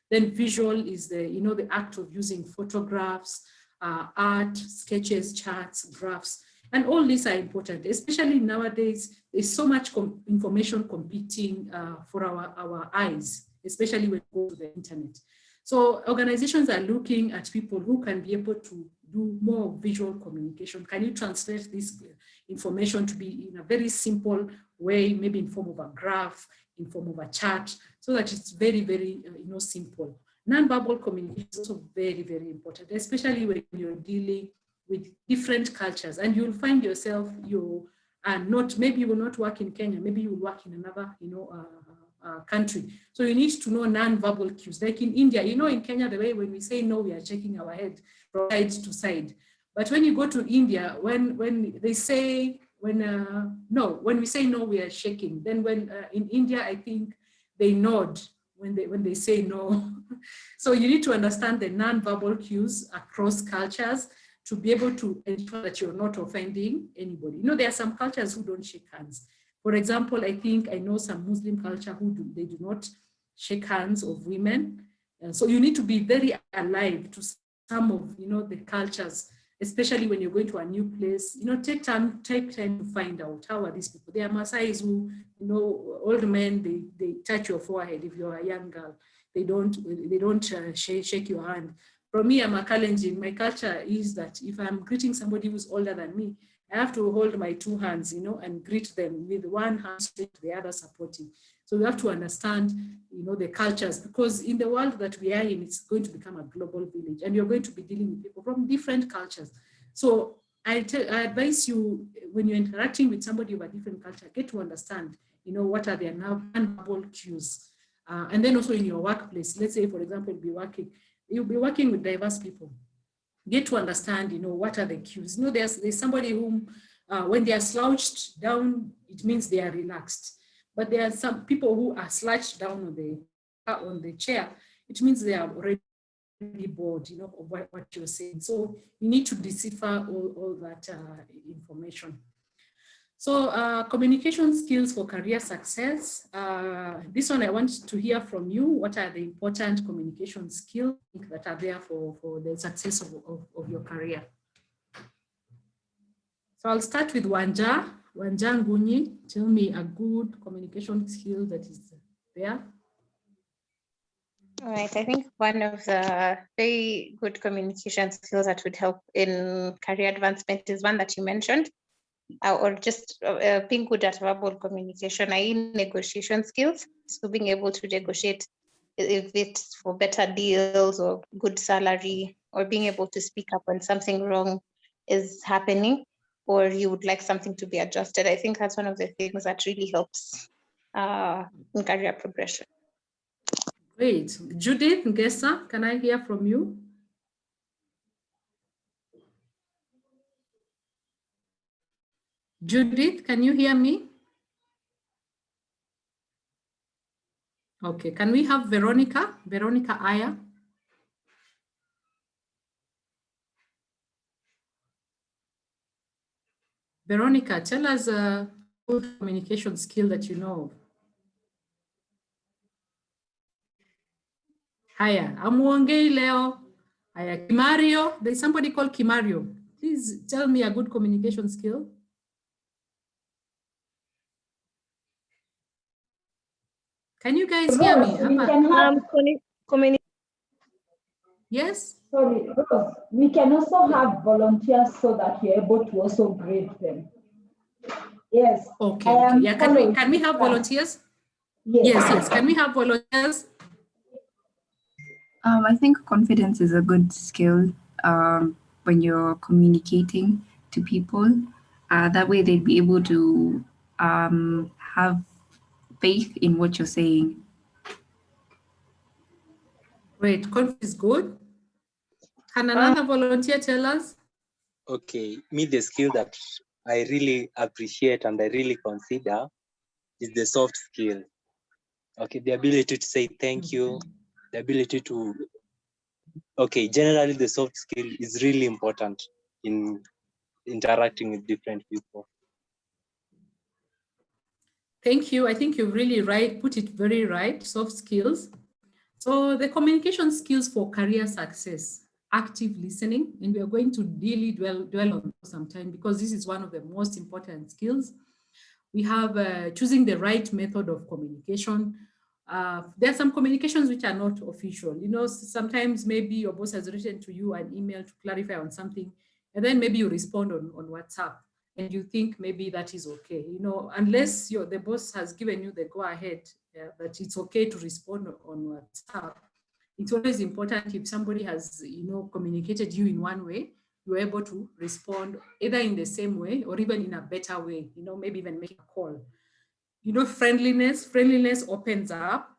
Then visual is the act of using photographs, art, sketches, charts, graphs, and all these are important, especially nowadays. There's so much information competing for our eyes, especially when we go to the internet. So organizations are looking at people who can be able to do more visual communication. Can you translate this information to be in a very simple way, maybe in form of a graph, in form of a chart, so that it's very, very simple. Non-verbal communication is also very, very important, especially when you're dealing with different cultures, and you'll find yourself, maybe you will not work in Kenya, maybe you will work in another, country. So you need to know non-verbal cues. Like in India, in Kenya, the way when we say no, we are shaking our head from side to side. But when you go to India, when we say no, we are shaking. Then when in India, I think they nod when they say no. So you need to understand the non-verbal cues across cultures to be able to ensure that you're not offending anybody. There are some cultures who don't shake hands. For example, I know some Muslim culture they do not shake hands of women. So you need to be very alive to some of the cultures, especially when you're going to a new place. Take time to find out, how are these people. There are Maasais who, old men, they touch your forehead if you're a young girl. They don't shake your hand. For me, I'm a Kalenjin. My culture is that if I'm greeting somebody who's older than me, I have to hold my two hands, and greet them with one hand straight, the other supporting. So we have to understand, the cultures, because in the world that we are in, it's going to become a global village, and you're going to be dealing with people from different cultures. So I advise you, when you're interacting with somebody of a different culture, get to understand, what are their non-verbal cues. And then also in your workplace, let's say, for example, you'll be working with diverse people. Get to understand, what are the cues. There's somebody whom, when they are slouched down, it means they are relaxed. But there are some people who are slouched down on the chair. It means they are already bored, of what you're saying. So you need to decipher all that information. So communication skills for career success. This one I want to hear from you. What are the important communication skills that are there for the success of your career? So I'll start with Wanja. Wanja Ngunyi, tell me a good communication skill that is there. All right, I think one of the very good communication skills that would help in career advancement is one that you mentioned, or just being good at verbal communication, i.e. negotiation skills. So being able to negotiate, if it's for better deals or good salary, or being able to speak up when something wrong is happening, or you would like something to be adjusted. I think that's one of the things that really helps in career progression. Great. Judith Ngesa, can I hear from you? Judith, can you hear me? Okay, can we have Veronica? Veronica Aya? Veronica, tell us a good communication skill that you know. Haya, amuongei leo. Haya, Kimario, there's somebody called Kimario. Please tell me a good communication skill. Can you guys hear me? Yes? Sorry, Rose, we can also have volunteers so that you're able to also grade them. Yes. Okay, okay. Yeah, can we have volunteers? Yes. Can we have volunteers? I think confidence is a good skill when you're communicating to people. That way they'd be able to have faith in what you're saying. Great, confidence is good. Can another volunteer tell us? Okay, me, the skill that I really appreciate and I really consider is the soft skill. Okay, the ability to say thank you, the ability to, okay, generally the soft skill is really important in interacting with different people. Thank you. I think you've really put it very right, soft skills. So the communication skills for career success, active listening, and we are going to really dwell on some time because this is one of the most important skills. We have choosing the right method of communication. There are some communications which are not official. You know, sometimes maybe your boss has written to you an email to clarify on something, and then maybe you respond on WhatsApp, and you think maybe that is okay. You know, unless the boss has given you the go-ahead that it's okay to respond on WhatsApp, it's always important if somebody has, communicated you in one way, you're able to respond either in the same way or even in a better way, maybe even make a call. Friendliness opens up,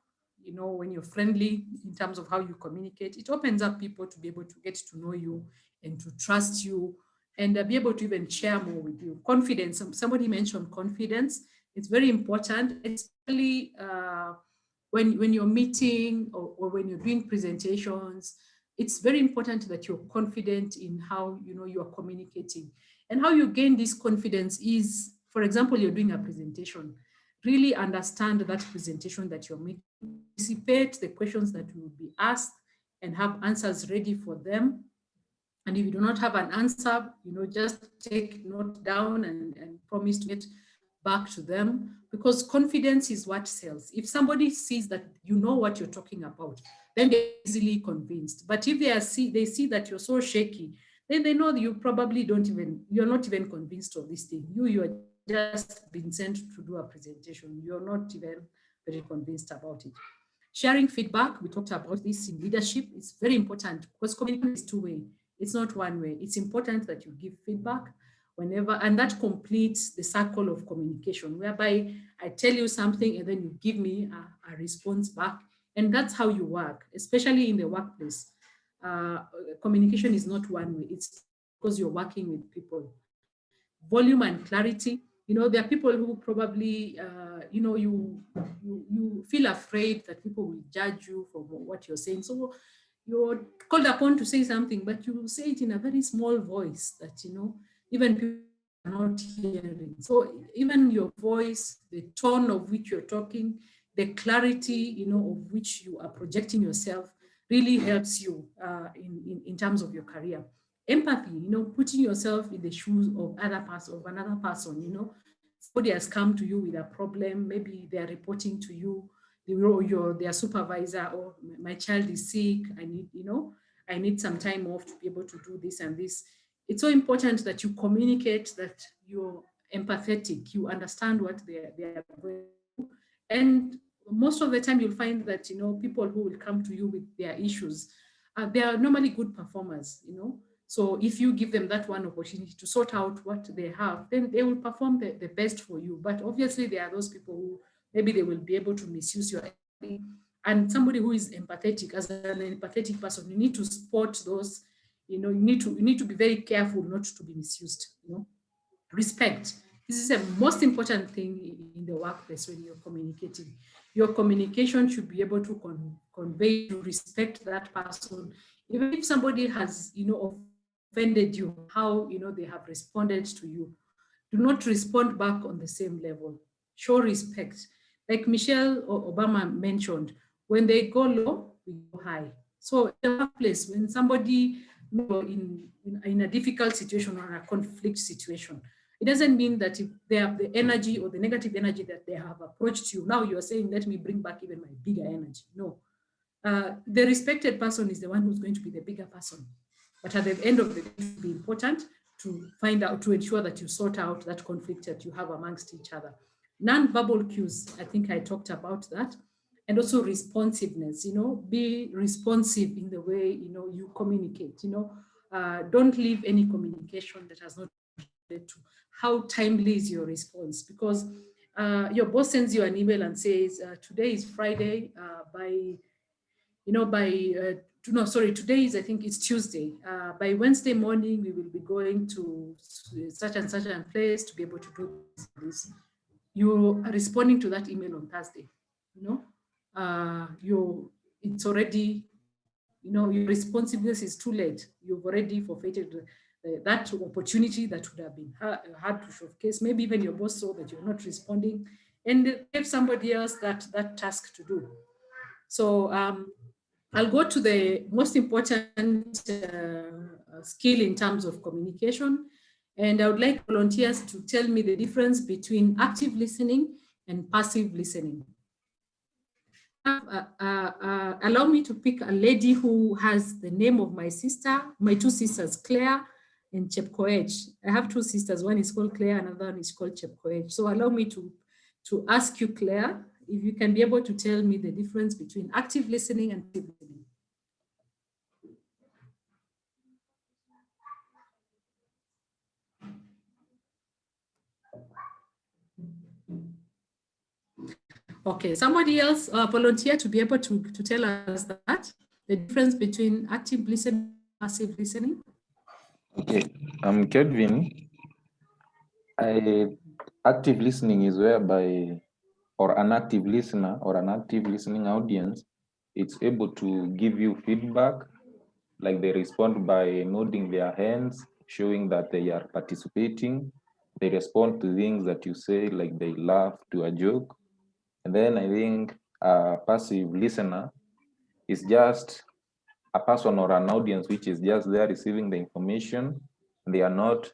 when you're friendly in terms of how you communicate, it opens up people to be able to get to know you and to trust you and be able to even share more with you. Confidence, somebody mentioned confidence. It's very important, especially when you're meeting or when you're doing presentations. It's very important that you're confident in how you are communicating. And how you gain this confidence is, for example, you're doing a presentation. Really understand that presentation that you're making. Anticipate the questions that will be asked and have answers ready for them. And if you do not have an answer, just take note down and promise to get back to them, because confidence is what sells. If somebody sees that you know what you're talking about, then they're easily convinced. But if they see that you're so shaky, then they know that you probably you're not even convinced of this thing. You're just been sent to do a presentation. You're not even very convinced about it. Sharing feedback, we talked about this in leadership. It's very important because communication is two-way. It's not one way. It's important that you give feedback whenever, and that completes the circle of communication, whereby I tell you something and then you give me a response back. And that's how you work, especially in the workplace. Communication is not one way. It's because you're working with people. Volume and clarity. There are people who probably, you feel afraid that people will judge you for what you're saying. So you're called upon to say something, but you say it in a very small voice that, even people are not hearing. So even your voice, the tone of which you're talking, the clarity, of which you are projecting yourself really helps you in terms of your career. Empathy, putting yourself in the shoes of another person, somebody has come to you with a problem, maybe they are reporting to you, you're their supervisor, or my child is sick, I need some time off to be able to do this and this. It's so important that you communicate that you're empathetic. You understand what they are going through. And most of the time you'll find that, people who will come to you with their issues, they are normally good performers, So if you give them that one opportunity to sort out what they have, then they will perform the best for you. But obviously there are those people who maybe they will be able to misuse your empathy. And somebody who is empathetic, as an empathetic person, you need to spot those, you need to be very careful not to be misused, Respect. This is the most important thing in the workplace when you're communicating. Your communication should be able to convey, to respect that person. Even if somebody has, offended you, how, they have responded to you. Do not respond back on the same level. Show respect. Like Michelle Obama mentioned, when they go low, we go high. So in the workplace, when somebody in a difficult situation or a conflict situation, it doesn't mean that if they have the energy or the negative energy that they have approached you, now you're saying, let me bring back even my bigger energy. No. The respected person is the one who's going to be the bigger person. But at the end of the day, it will be important to find out, to ensure that you sort out that conflict that you have amongst each other. Non-verbal cues, I think I talked about that. And also responsiveness, be responsive in the way, you communicate, don't leave any communication that has not led to how timely is your response, because your boss sends you an email and says, today is Friday, today is, I think it's Tuesday. By Wednesday morning, we will be going to such and such a place to be able to do this. You are responding to that email on Thursday, it's already, your responsiveness is too late. You've already forfeited that opportunity that would have been hard to showcase. Maybe even your boss saw that you're not responding and gave somebody else that task to do. So I'll go to the most important skill in terms of communication. And I would like volunteers to tell me the difference between active listening and passive listening. Allow me to pick a lady who has the name of my two sisters, Claire and JKUAT. I have two sisters, one is called Claire, another one is called JKUAT. So allow me to ask you, Claire, if you can be able to tell me the difference between active listening and passive listening. Okay, somebody else volunteer to be able to tell us that, the difference between active listening and passive listening. Okay, I'm Kelvin. Active listening is whereby, or an active listener or an active listening audience, it's able to give you feedback, like they respond by nodding their hands, showing that they are participating. They respond to things that you say, like they laugh to a joke. And then I think a passive listener is just a person or an audience which is just there receiving the information. They are not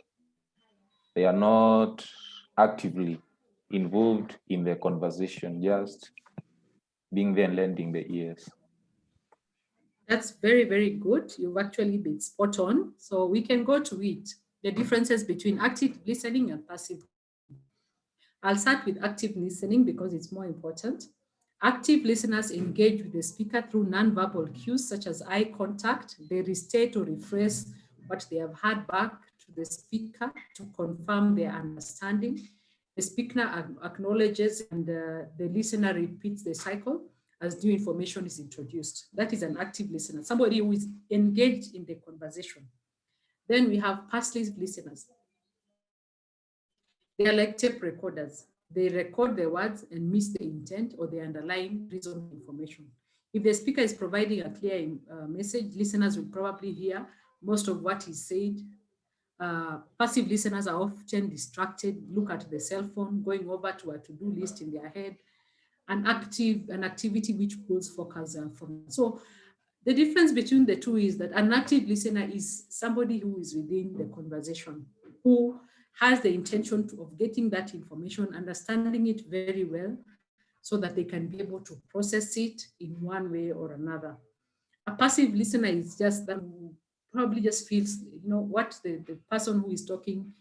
actively involved in the conversation, just being there and lending the ears. That's very, very good. You've actually been spot on. So we can go to it. The differences between active listening and passive. I'll start with active listening because it's more important. Active listeners engage with the speaker through nonverbal cues such as eye contact. They restate or rephrase what they have heard back to the speaker to confirm their understanding. The speaker acknowledges and the listener repeats the cycle as new information is introduced. That is an active listener, somebody who is engaged in the conversation. Then we have passive listeners. They are like tape recorders. They record the words and miss the intent or the underlying reason of information. If the speaker is providing a clear message, listeners will probably hear most of what is said. Passive listeners are often distracted, look at the cell phone, going over to a to-do list in their head, an activity which pulls focus from. So the difference between the two is that an active listener is somebody who is within the conversation, who has the intention of getting that information, understanding it very well, so that they can be able to process it in one way or another. A passive listener is just that who probably just feels, what the person who is talking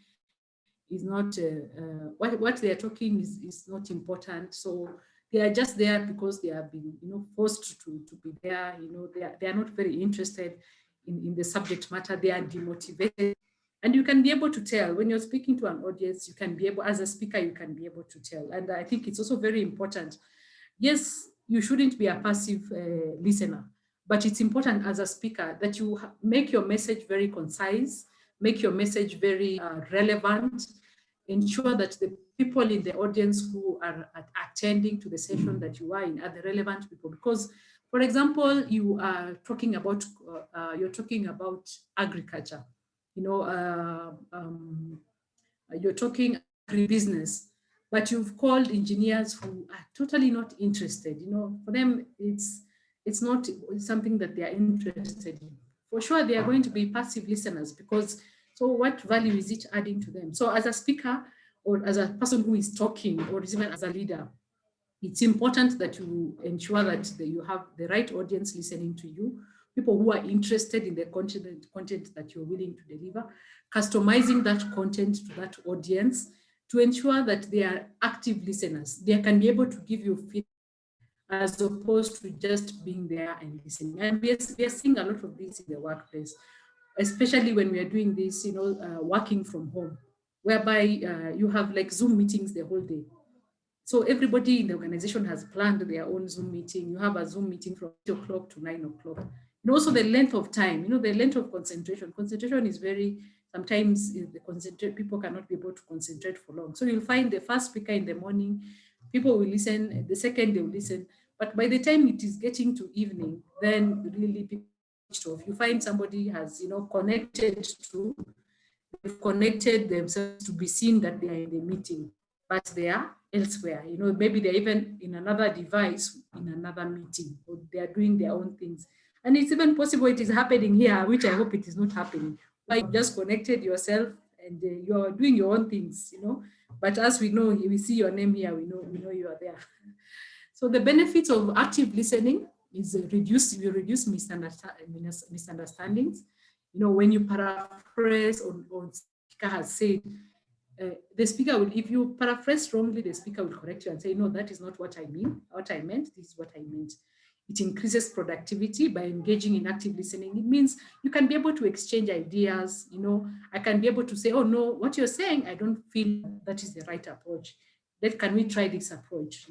is not, what they are talking is not important. So they are just there because they have been, forced to be there. They are not very interested in the subject matter. They are demotivated. And you can be able to tell when you're speaking to an audience, you can be able, as a speaker, you can be able to tell. And I think it's also very important. Yes, you shouldn't be a passive listener, but it's important as a speaker that you make your message very concise, make your message very relevant, ensure that the people in the audience who are attending to the session that you are in are the relevant people. Because, for example, you are talking about, you're talking about agriculture, you're talking agribusiness, but you've called engineers who are totally not interested. For them, it's not something that they are interested in. For sure, they are going to be passive listeners because, so what value is it adding to them? So as a speaker or as a person who is talking or even as a leader, it's important that you ensure that you have the right audience listening to you, people who are interested in the content that you're willing to deliver, customizing that content to that audience to ensure that they are active listeners. They can be able to give you feedback as opposed to just being there and listening. And we are seeing a lot of this in the workplace, especially when we are doing this, working from home, whereby you have like Zoom meetings the whole day. So everybody in the organization has planned their own Zoom meeting. You have a Zoom meeting from 8 o'clock to 9 o'clock. And also the length of time, the length of concentration. Concentration is very, sometimes people cannot be able to concentrate for long. So you'll find the first speaker in the morning, people will listen, the second they will listen. But by the time it is getting to evening, then really people switch off. You find somebody has, they've connected themselves to be seen that they are in the meeting, but they are elsewhere. Maybe they're even in another device in another meeting, or they are doing their own things. And it's even possible it is happening here, which I hope it is not happening. But you just connected yourself and you're doing your own things, But as we know, we see your name here, we know you are there. So the benefits of active listening is you reduce misunderstandings. When you paraphrase or speaker has said, the speaker will, if you paraphrase wrongly, the speaker will correct you and say, no, that is not what I mean. What I meant, this is what I meant. It increases productivity by engaging in active listening. It means you can be able to exchange ideas. I can be able to say, oh no, what you're saying, I don't feel that is the right approach. Then can we try this approach?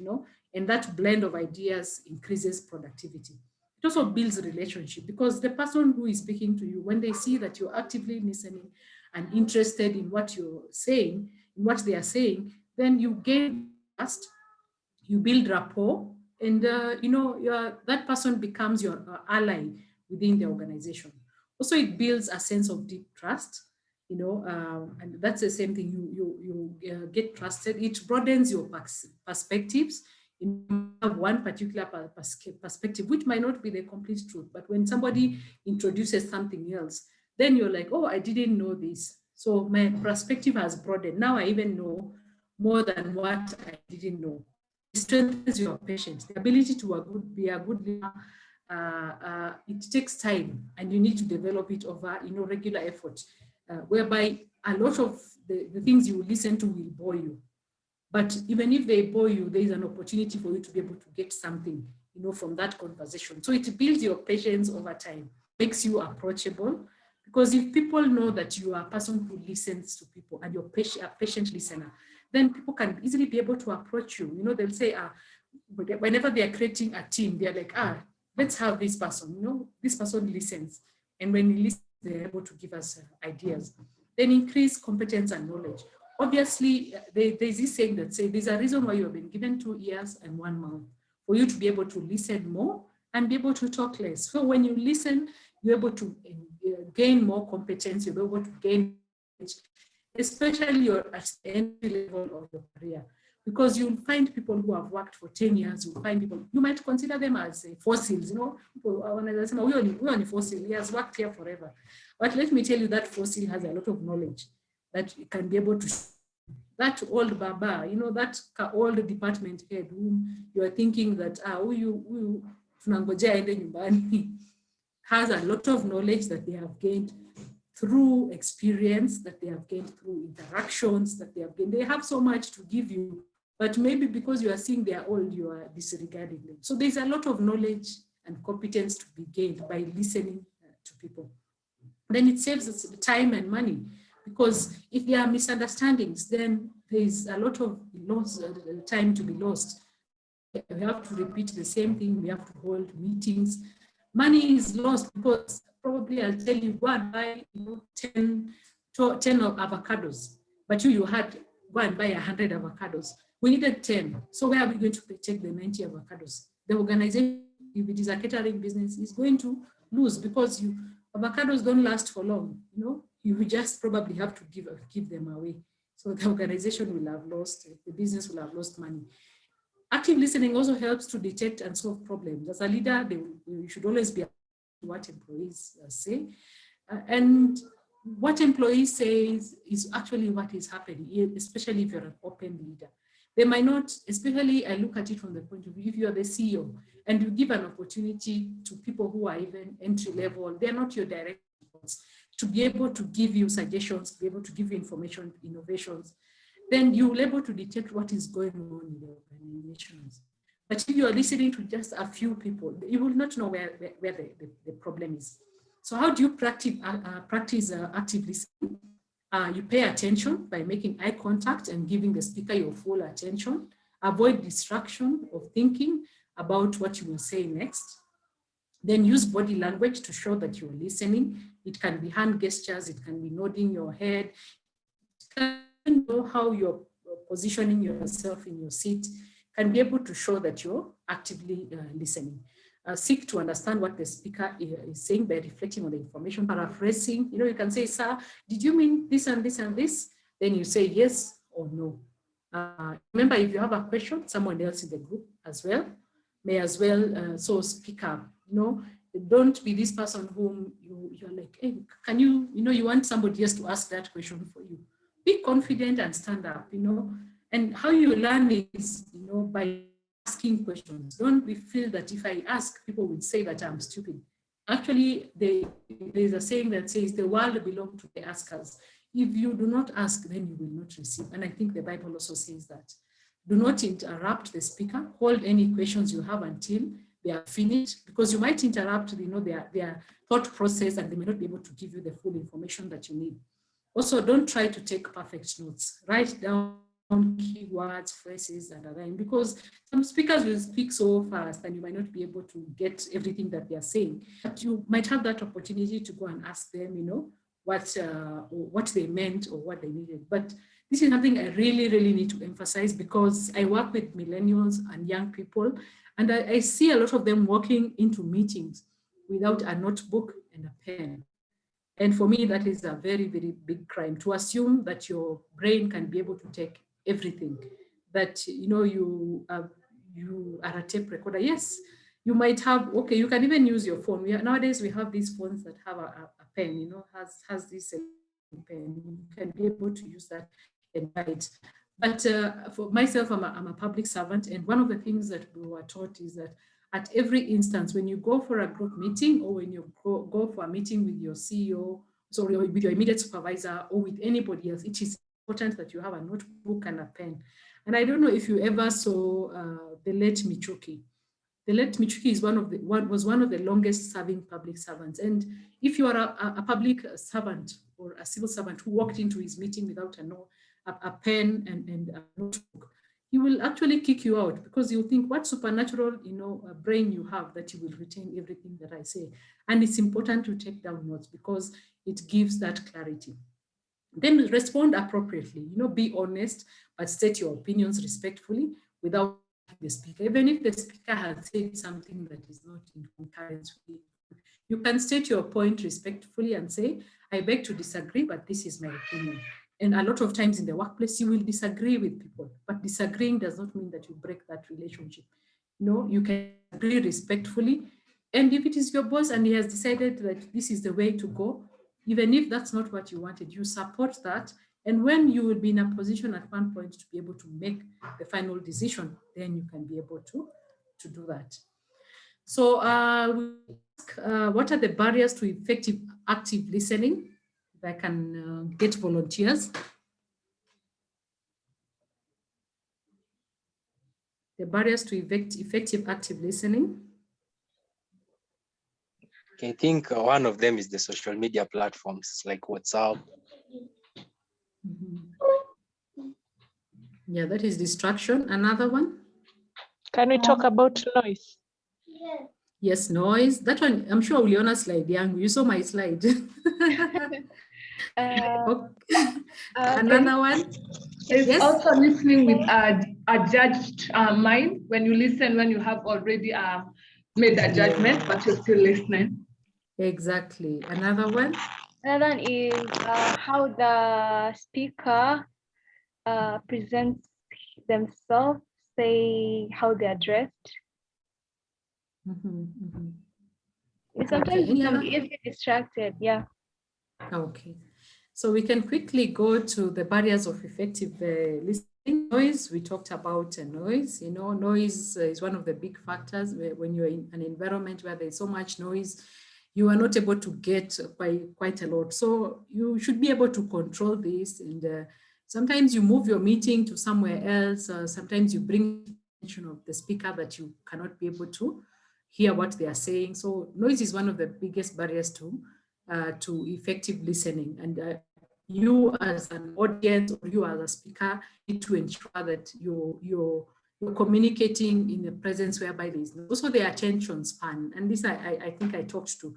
And that blend of ideas increases productivity. It also builds a relationship because the person who is speaking to you, when they see that you're actively listening and interested in what you're saying, in what they are saying, then you gain trust, you build rapport, and that person becomes your ally within the organization. Also, it builds a sense of deep trust, and that's the same thing. You get trusted. It broadens your perspectives. You have one particular perspective, which might not be the complete truth, but when somebody introduces something else, then you're like, oh, I didn't know this. So my perspective has broadened. Now I even know more than what I didn't know. It strengthens your patience. The ability to be a good leader, it takes time, and you need to develop it over regular effort, whereby a lot of the things you will listen to will bore you. But even if they bore you, there is an opportunity for you to be able to get something, from that conversation. So it builds your patience over time, makes you approachable. Because if people know that you are a person who listens to people and you're a patient listener, then people can easily be able to approach you. They'll say, whenever they are creating a team, they're like, let's have this person. This person listens. And when he listens, they're able to give us ideas. Then increase competence and knowledge. Obviously, there's this saying that says there's a reason why you have been given 2 ears and 1 mouth, for you to be able to listen more and be able to talk less. So when you listen, you're able to gain more competence, you're able to gain, especially at the entry level of your career. Because you'll find people who have worked for 10 years, you'll find people, you might consider them as fossils, people, when I say, we're on a fossil, he has worked here forever. But let me tell you, that fossil has a lot of knowledge that you can be able to, that old baba, that old department head whom you are thinking that, huyu tunangojea aende nyumbani, has a lot of knowledge that they have gained through experience that they have gained, through interactions that they have gained. They have so much to give you, but maybe because you are seeing they are old, you are disregarding them. So there's a lot of knowledge and competence to be gained by listening to people. Then it saves us time and money, because if there are misunderstandings, then there is a lot of time to be lost. We have to repeat the same thing. We have to hold meetings. Money is lost because probably I'll tell you, go and buy 10 of avocados, but you had go and buy 100 avocados. We needed 10. So where are we going to take the 90 avocados? The organization, if it is a catering business, is going to lose because avocados don't last for long. You will just probably have to give them away. So the organization will have lost, the business will have lost money. Active listening also helps to detect and solve problems. As a leader, you should always be what employees say. And what employees say is actually what is happening, especially if you're an open leader. They might not, especially I look at it from the point of view, if you're the CEO and you give an opportunity to people who are even entry level, they're not your direct reports, to be able to give you suggestions, to be able to give you information, innovations, then you'll be able to detect what is going on in the organizations. But if you are listening to just a few people, you will not know where the problem is. So how do you practice active listening? You pay attention by making eye contact and giving the speaker your full attention. Avoid distraction of thinking about what you will say next. Then use body language to show that you're listening. It can be hand gestures, it can be nodding your head. It can know how you're positioning yourself in your seat, can be able to show that you're actively listening. Seek to understand what the speaker is saying by reflecting on the information, paraphrasing. You can say, sir, did you mean this and this and this? Then you say yes or no. Remember, if you have a question, someone else in the group as well may as well so speak up. Don't be this person whom you're like, hey, can you, you want somebody else to ask that question for you. Be confident and stand up, and how you learn is, by asking questions. Don't feel that if I ask, people would say that I'm stupid. Actually, there's a saying that says the world belongs to the askers. If you do not ask, then you will not receive. And I think the Bible also says that. Do not interrupt the speaker. Hold any questions you have until they are finished, because you might interrupt their thought process and they may not be able to give you the full information that you need. Also, don't try to take perfect notes. Write down keywords, phrases, and other, because some speakers will speak so fast and you might not be able to get everything that they are saying. But you might have that opportunity to go and ask them, what they meant or what they needed. But this is something I really, really need to emphasize, because I work with millennials and young people, and I see a lot of them walking into meetings without a notebook and a pen. And for me, that is a very, very big crime, to assume that your brain can be able to take everything, that you are a tape recorder. Yes, you might have, okay, you can even use your phone. Nowadays we have these phones that have a pen, has this pen. You can be able to use that and write. But for myself, I'm a public servant, and one of the things that we were taught is that at every instance, when you go for a group meeting, or when you go for a meeting with your CEO, sorry, with your immediate supervisor, or with anybody else, it is important that you have a notebook and a pen. And I don't know if you ever saw the late Michuki. The late Michuki was one of the longest serving public servants. And if you are a public servant or a civil servant who walked into his meeting without a pen and a notebook, he will actually kick you out, because you'll think, what supernatural brain you have that you will retain everything that I say. And it's important to take down notes, because it gives that clarity. Then respond appropriately, be honest, but state your opinions respectfully without the speaker. Even if the speaker has said something that is not in concurrence with it, you can state your point respectfully and say, I beg to disagree, but this is my opinion. And a lot of times in the workplace, you will disagree with people, but disagreeing does not mean that you break that relationship. You can agree respectfully. And if it is your boss and he has decided that this is the way to go, even if that's not what you wanted, you support that. And when you will be in a position at one point to be able to make the final decision, then you can be able to do that. So we ask, what are the barriers to effective active listening? I can get volunteers. The barriers to effective active listening. Okay, I think one of them is the social media platforms like WhatsApp. Yeah, that is distraction. Another one? Can we talk about noise? Yes, noise. That one, I'm sure we'll on a slide. Young, you saw my slide. Another one? There's Yes? also listening with a judged mind. When you listen, when you have already made a judgment, but you're still listening. Exactly. Another one? Another one is how the speaker presents themselves, say how they are dressed. Sometimes Okay. we can be easily distracted. Yeah. Okay. So we can quickly go to the barriers of effective listening. Noise, we talked about noise. You know, noise is one of the big factors when you're in an environment where there's so much noise, you are not able to get quite a lot. So you should be able to control this. And sometimes you move your meeting to somewhere else. Sometimes you bring attention of the speaker that you cannot be able to hear what they are saying. So noise is one of the biggest barriers to effective listening. And you as an audience or you as a speaker need to ensure that you're communicating in a presence whereby there is also the attention span. And this I think I talked to.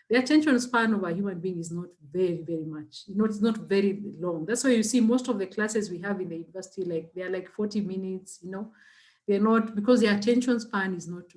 The attention span of a human being is not very, very much. You know, it's not very long. That's why you see most of the classes we have in the university, like they're like 40 minutes, you know. They're not, because the attention span is not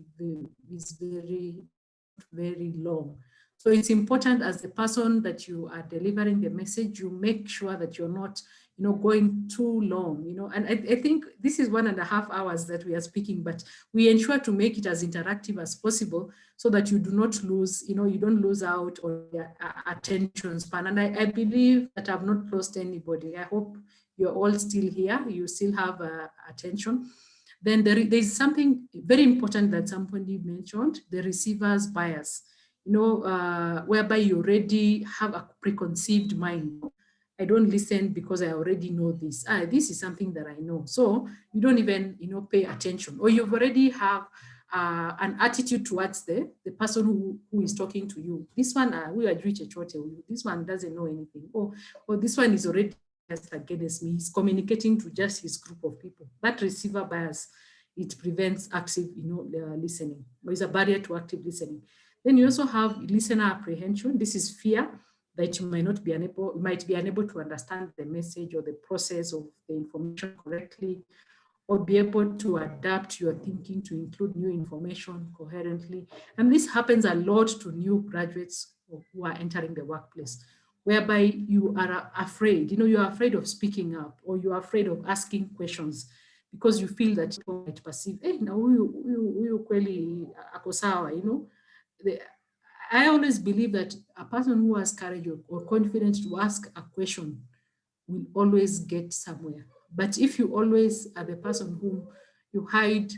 very long. So it's important as the person that you are delivering the message, you make sure that you're not, you know, going too long, you know. And I think this is 1.5 hours that we are speaking, but we ensure to make it as interactive as possible so that you do not lose, you know, you don't lose out on the attention span. And I believe that I've not lost anybody. I hope you're all still here. You still have attention. Then there is something very important that somebody mentioned, the receiver's bias. You know, whereby you already have a preconceived mind. I don't listen because I already know this. This is something that I know. So you don't even, you know, pay attention, or you've already have an attitude towards the person who is talking to you. This one, we are this one doesn't know anything. Or this one is already against me. He's communicating to just his group of people. That receiver bias, it prevents active, you know, listening. There is a barrier to active listening. Then you also have listener apprehension. This is fear that you might be unable to understand the message or the process of the information correctly, or be able to adapt your thinking to include new information coherently. And this happens a lot to new graduates who are entering the workplace, whereby you are afraid, you know, you're afraid of speaking up, or you're afraid of asking questions because you feel that people might perceive, hey, now you kweli ako sawa, you know. I always believe that a person who has courage or confidence to ask a question will always get somewhere. But if you always are the person whom you hide,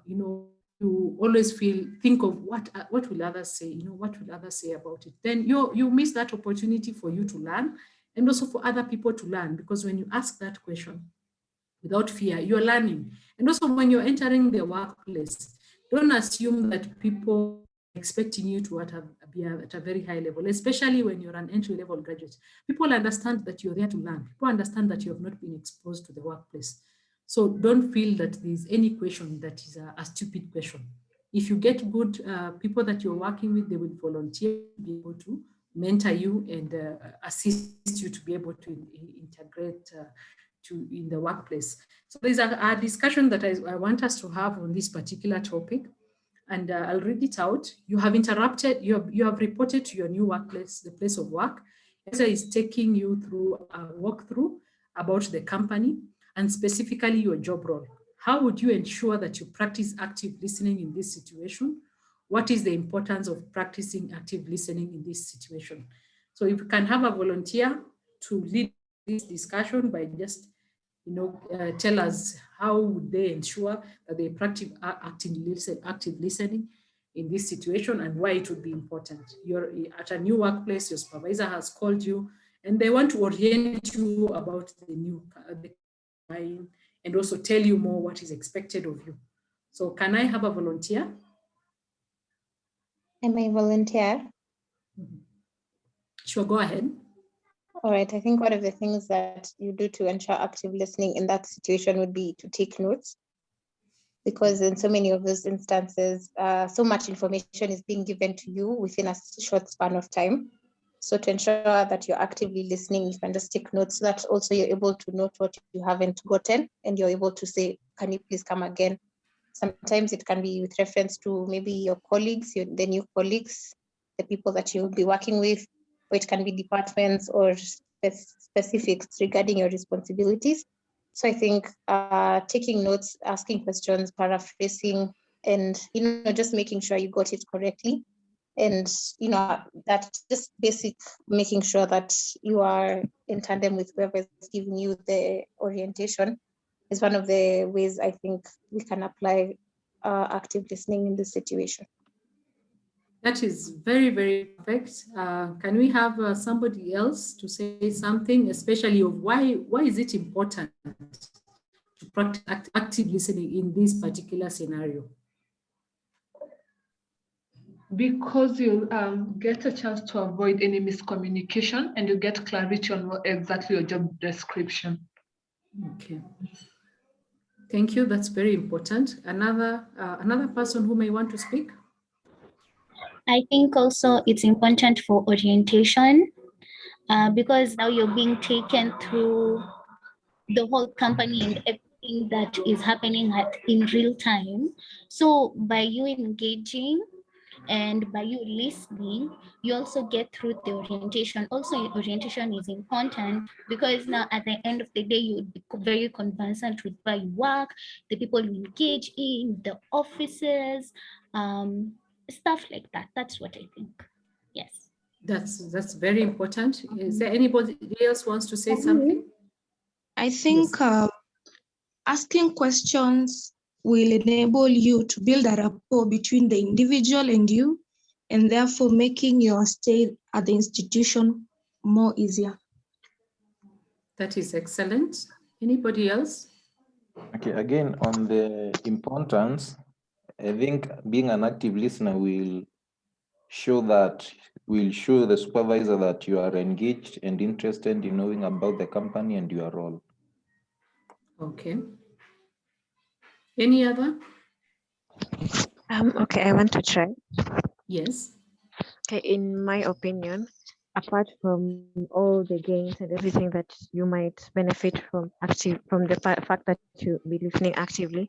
you know, you always think of what will others say, you know, what will others say about it, then you miss that opportunity for you to learn, and also for other people to learn, because when you ask that question without fear, you're learning. And also when you're entering the workplace, don't assume that people are expecting you to be at a very high level, especially when you're an entry-level graduate. People understand that you're there to learn. People understand that you have not been exposed to the workplace. So don't feel that there's any question that is a stupid question. If you get good people that you're working with, they will volunteer to be able to mentor you and assist you to be able to integrate in the workplace. So there's a discussion that I want us to have on this particular topic, and I'll read it out. You have reported to your new workplace, the place of work. ESA is taking you through a walkthrough about the company and specifically your job role. How would you ensure that you practice active listening in this situation? What is the importance of practicing active listening in this situation? So if you can have a volunteer to lead this discussion by just, you know, tell us how would they ensure that they practice active listening in this situation and why it would be important. You're at a new workplace, your supervisor has called you and they want to orient you about the new campaign and also tell you more what is expected of you. So can I have a volunteer? Am I volunteer? Sure, go ahead. All right, I think one of the things that you do to ensure active listening in that situation would be to take notes, because in so many of those instances, so much information is being given to you within a short span of time. So to ensure that you're actively listening, you can just take notes so that also you're able to note what you haven't gotten, and you're able to say, can you please come again? Sometimes it can be with reference to maybe your colleagues, the new colleagues, the people that you'll be working with, or it can be departments or specifics regarding your responsibilities. So I think taking notes, asking questions, paraphrasing, and just making sure you got it correctly, and that just basic making sure that you are in tandem with whoever is giving you the orientation is one of the ways I think we can apply active listening in this situation. That is very, very perfect. Can we have somebody else to say something, especially of why is it important to practice active listening in this particular scenario? Because you get a chance to avoid any miscommunication, and you get clarity on what exactly your job description. Okay. Thank you. That's very important. Another person who may want to speak? I think also it's important for orientation because now you're being taken through the whole company and everything that is happening in real time. So by you engaging and by you listening, you also get through the orientation. Also, orientation is important because now at the end of the day, you would be very conversant with where you work, the people you engage in, the offices, stuff like that. That's what I think. Yes. That's very important. Is there anybody else wants to say something? I think asking questions will enable you to build a rapport between the individual and you, and therefore making your stay at the institution more easier. That is excellent. Anybody else? Okay, again, on the importance, I think being an active listener will show the supervisor that you are engaged and interested in knowing about the company and your role. Okay. Any other? Okay, I want to try. Yes. Okay, in my opinion, apart from all the gains and everything that you might benefit from the fact that you be listening actively,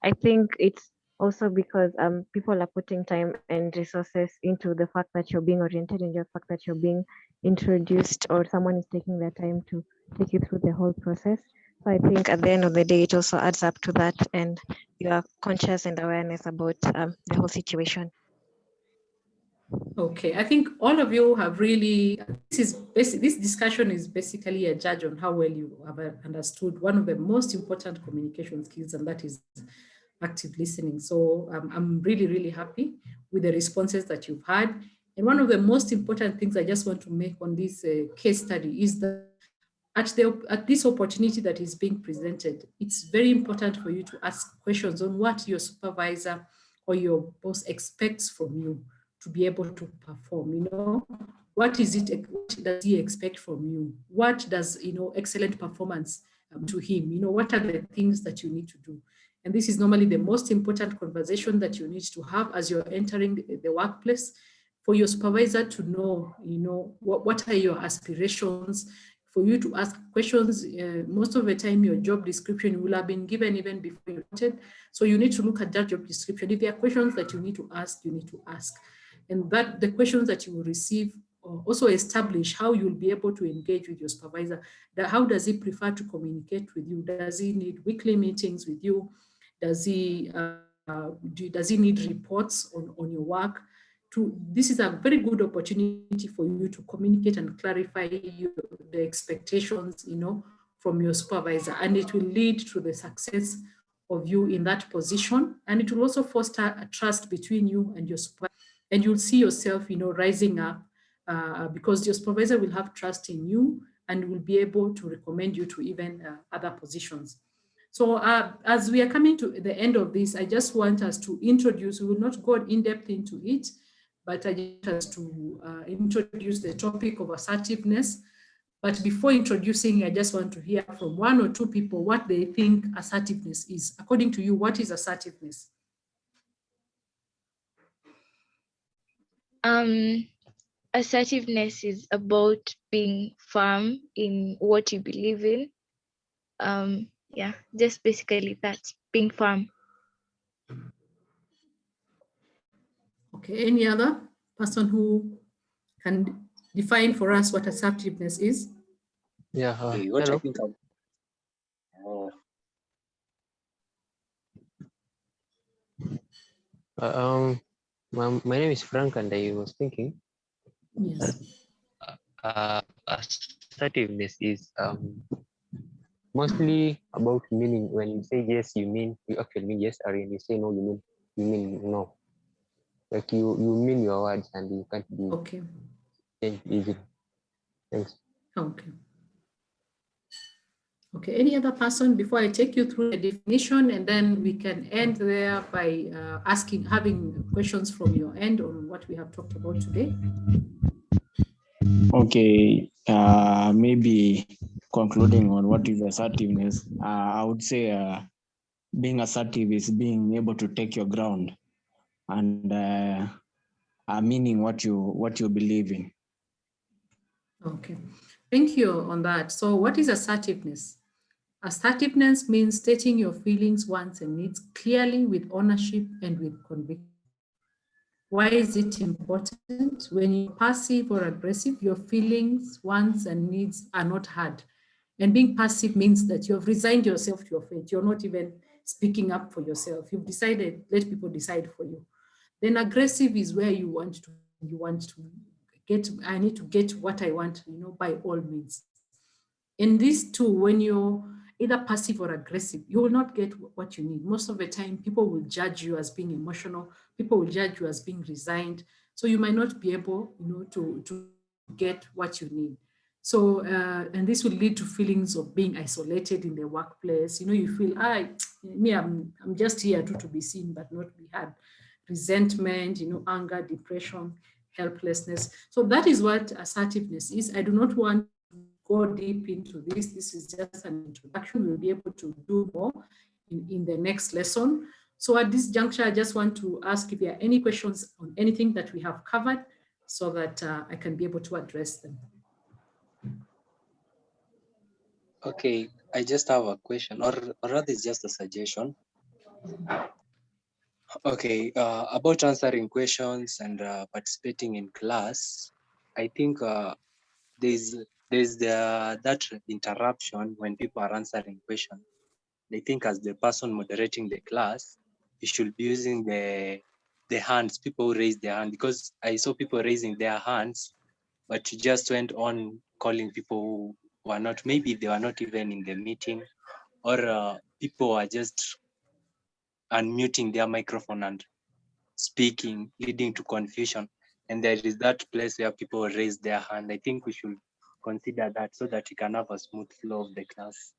I think it's also because people are putting time and resources into the fact that you're being oriented and the fact that you're being introduced, or someone is taking their time to take you through the whole process. So I think at the end of the day, it also adds up to that, and you are conscious and awareness about the whole situation. Okay, I think all of you have really, this discussion is basically a judge on how well you have understood one of the most important communication skills, and that is active listening. So I'm really, really happy with the responses that you've had. And one of the most important things I just want to make on this case study is that at this opportunity that is being presented, it's very important for you to ask questions on what your supervisor or your boss expects from you to be able to perform. What does he expect from you? What does excellent performance to him? What are the things that you need to do? And this is normally the most important conversation that you need to have as you're entering the workplace, for your supervisor to know, what are your aspirations, for you to ask questions. Most of the time, your job description will have been given even before you started. So you need to look at that job description. If there are questions that you need to ask, you need to ask. And that the questions that you will receive also establish how you'll be able to engage with your supervisor. How does he prefer to communicate with you? Does he need weekly meetings with you? Does he need reports on your work? This is a very good opportunity for you to communicate and clarify the expectations, from your supervisor, and it will lead to the success of you in that position, and it will also foster a trust between you and your supervisor, and you'll see yourself, rising up because your supervisor will have trust in you and will be able to recommend you to even other positions. So as we are coming to the end of this, I just want us to introduce, we will not go in depth into it, but I just want us to introduce the topic of assertiveness. But before introducing, I just want to hear from one or two people what they think assertiveness is. According to you, what is assertiveness? Assertiveness is about being firm in what you believe in. Yeah, just basically that, being firm. Okay, any other person who can define for us what assertiveness is? Yeah, What I hello. think of, My name is Frank, and I was thinking, yes, assertiveness is mostly about meaning. When you say yes, you mean, you actually mean yes, or when you say no, you mean no. Like you mean your words, and you can't be okay. changed easily. Thanks. Okay. Okay, any other person before I take you through the definition, and then we can end there by having questions from your end on what we have talked about today. Okay, maybe concluding on what is assertiveness, I would say being assertive is being able to take your ground and meaning what you believe in. Okay, thank you on that. So what is assertiveness? Assertiveness means stating your feelings, wants, and needs clearly with ownership and with conviction. Why is it important? When you're passive or aggressive, your feelings, wants, and needs are not heard. And being passive means that you have resigned yourself to your fate. You're not even speaking up for yourself. You've decided, let people decide for you. Then aggressive is where you want to get, I need to get what I want, by all means. In these two, when you're either passive or aggressive, you will not get what you need. Most of the time, people will judge you as being emotional. People will judge you as being resigned. So you might not be able, to get what you need. So, and this will lead to feelings of being isolated in the workplace. You feel, I'm just here to be seen, but not be heard. Resentment, anger, depression, helplessness. So that is what assertiveness is. I do not want to go deep into this. This is just an introduction. We'll be able to do more in the next lesson. So at this juncture, I just want to ask if there are any questions on anything that we have covered so that I can be able to address them. okay, I just have a question, or rather it's just a suggestion. Okay, about answering questions and participating in class, I think there's that interruption when people are answering questions. I think as the person moderating the class, you should be using the hands. People raise their hand, because I saw people raising their hands, but you just went on calling people who were not, maybe they were not even in the meeting, or people are just unmuting their microphone and speaking, leading to confusion. And there is that place where people raise their hand. I think we should consider that so that we can have a smooth flow of the class.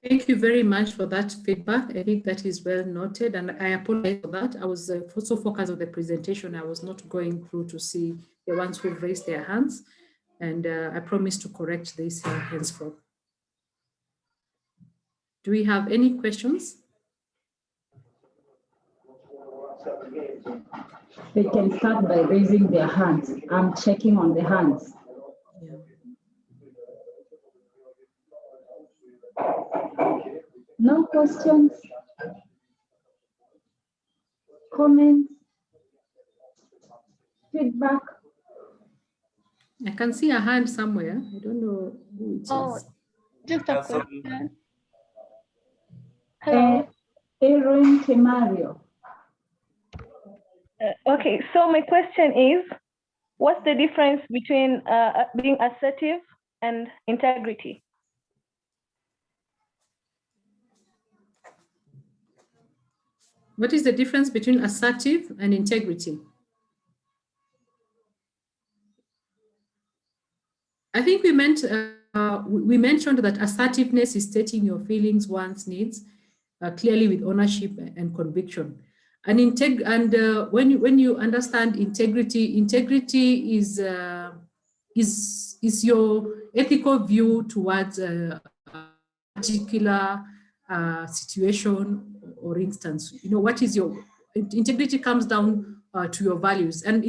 Thank you very much for that feedback. I think that is well noted, and I apologize for that. I was so focused on the presentation, I was not going through to see the ones who raised their hands, and I promise to correct this henceforth. Do we have any questions? They can start by raising their hands. I'm checking on the hands. Yeah. No questions? Comments? Feedback? I can see a hand somewhere. I don't know who it is. Oh, just a question. Hello. Aaron Temario. Okay, so my question is, what's the difference between being assertive and integrity? What is the difference between assertive and integrity? we mentioned that assertiveness is stating your feelings, wants, needs clearly with ownership and conviction. And when you understand integrity, integrity is your ethical view towards a particular situation or instance. You know, what is your integrity comes down to your values, and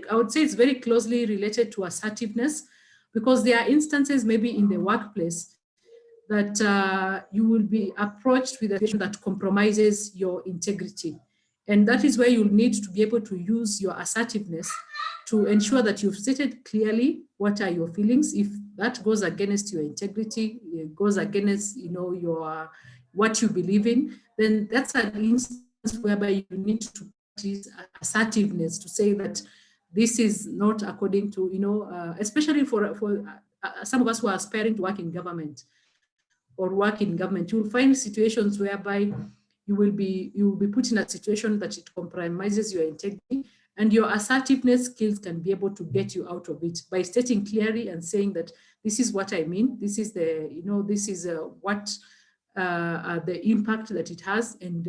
I would say it's very closely related to assertiveness, because there are instances maybe in the workplace that you will be approached with a situation that compromises your integrity. And that is where you'll need to be able to use your assertiveness to ensure that you've stated clearly what are your feelings. If that goes against your integrity, it goes against, you know, what you believe in, then that's an instance whereby you need to practice assertiveness to say that this is not according to, you know, especially for some of us who are aspiring to work in government or work in government, you will find situations whereby you will be put in a situation that it compromises your integrity, and your assertiveness skills can be able to get you out of it by stating clearly and saying that this is what I mean, this is the, you know, this is what the impact that it has, and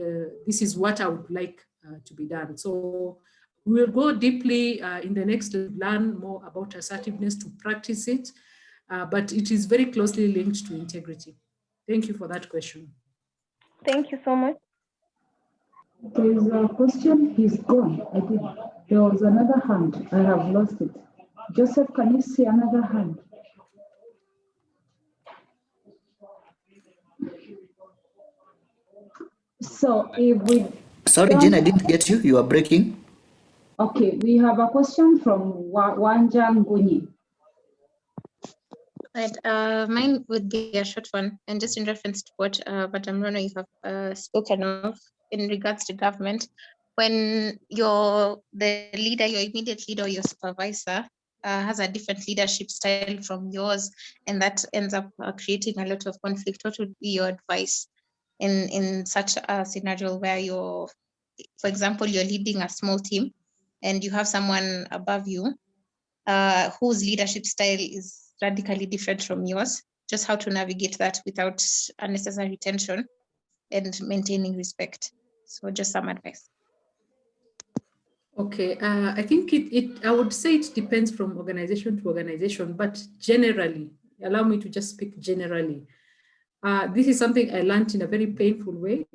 this is what I would like to be done. So we'll go deeply in the next to learn more about assertiveness, to practice it, but it is very closely linked to integrity. Thank you for that question. Thank you so much. There's a question, he's gone. I think there was another hand. I have lost it. Joseph, can you see another hand? So if we... Sorry, Jane, I didn't get you. You are breaking. Okay, we have a question from Wanja Nguni. Right, mine would be a short one, and just in reference to what Madam Rono you have spoken of in regards to government. When the leader, your immediate leader or your supervisor has a different leadership style from yours, and that ends up creating a lot of conflict, what would be your advice in such a scenario where for example, you're leading a small team and you have someone above you whose leadership style is radically different from yours, just how to navigate that without unnecessary tension and maintaining respect. So just some advice. Okay, I think I would say it depends from organization to organization, but generally, allow me to just speak generally. This is something I learned in a very painful way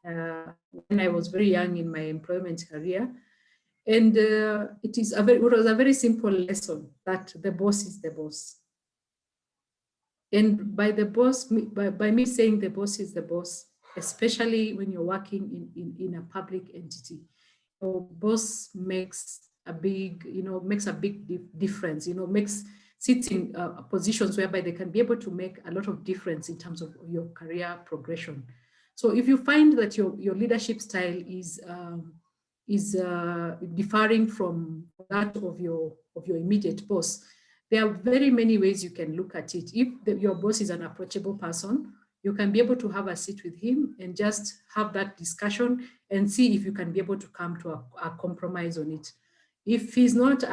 when I was very young in my employment career. And it was a very simple lesson that the boss is the boss. And by the boss, by me saying the boss is the boss, especially when you're working in a public entity, your boss makes a big difference, sits in positions whereby they can be able to make a lot of difference in terms of your career progression. So if you find that your leadership style is differing from that of your immediate boss, there are very many ways you can look at it. If your boss is an approachable person, you can be able to have a seat with him and just have that discussion and see if you can be able to come to a compromise on it. If he's not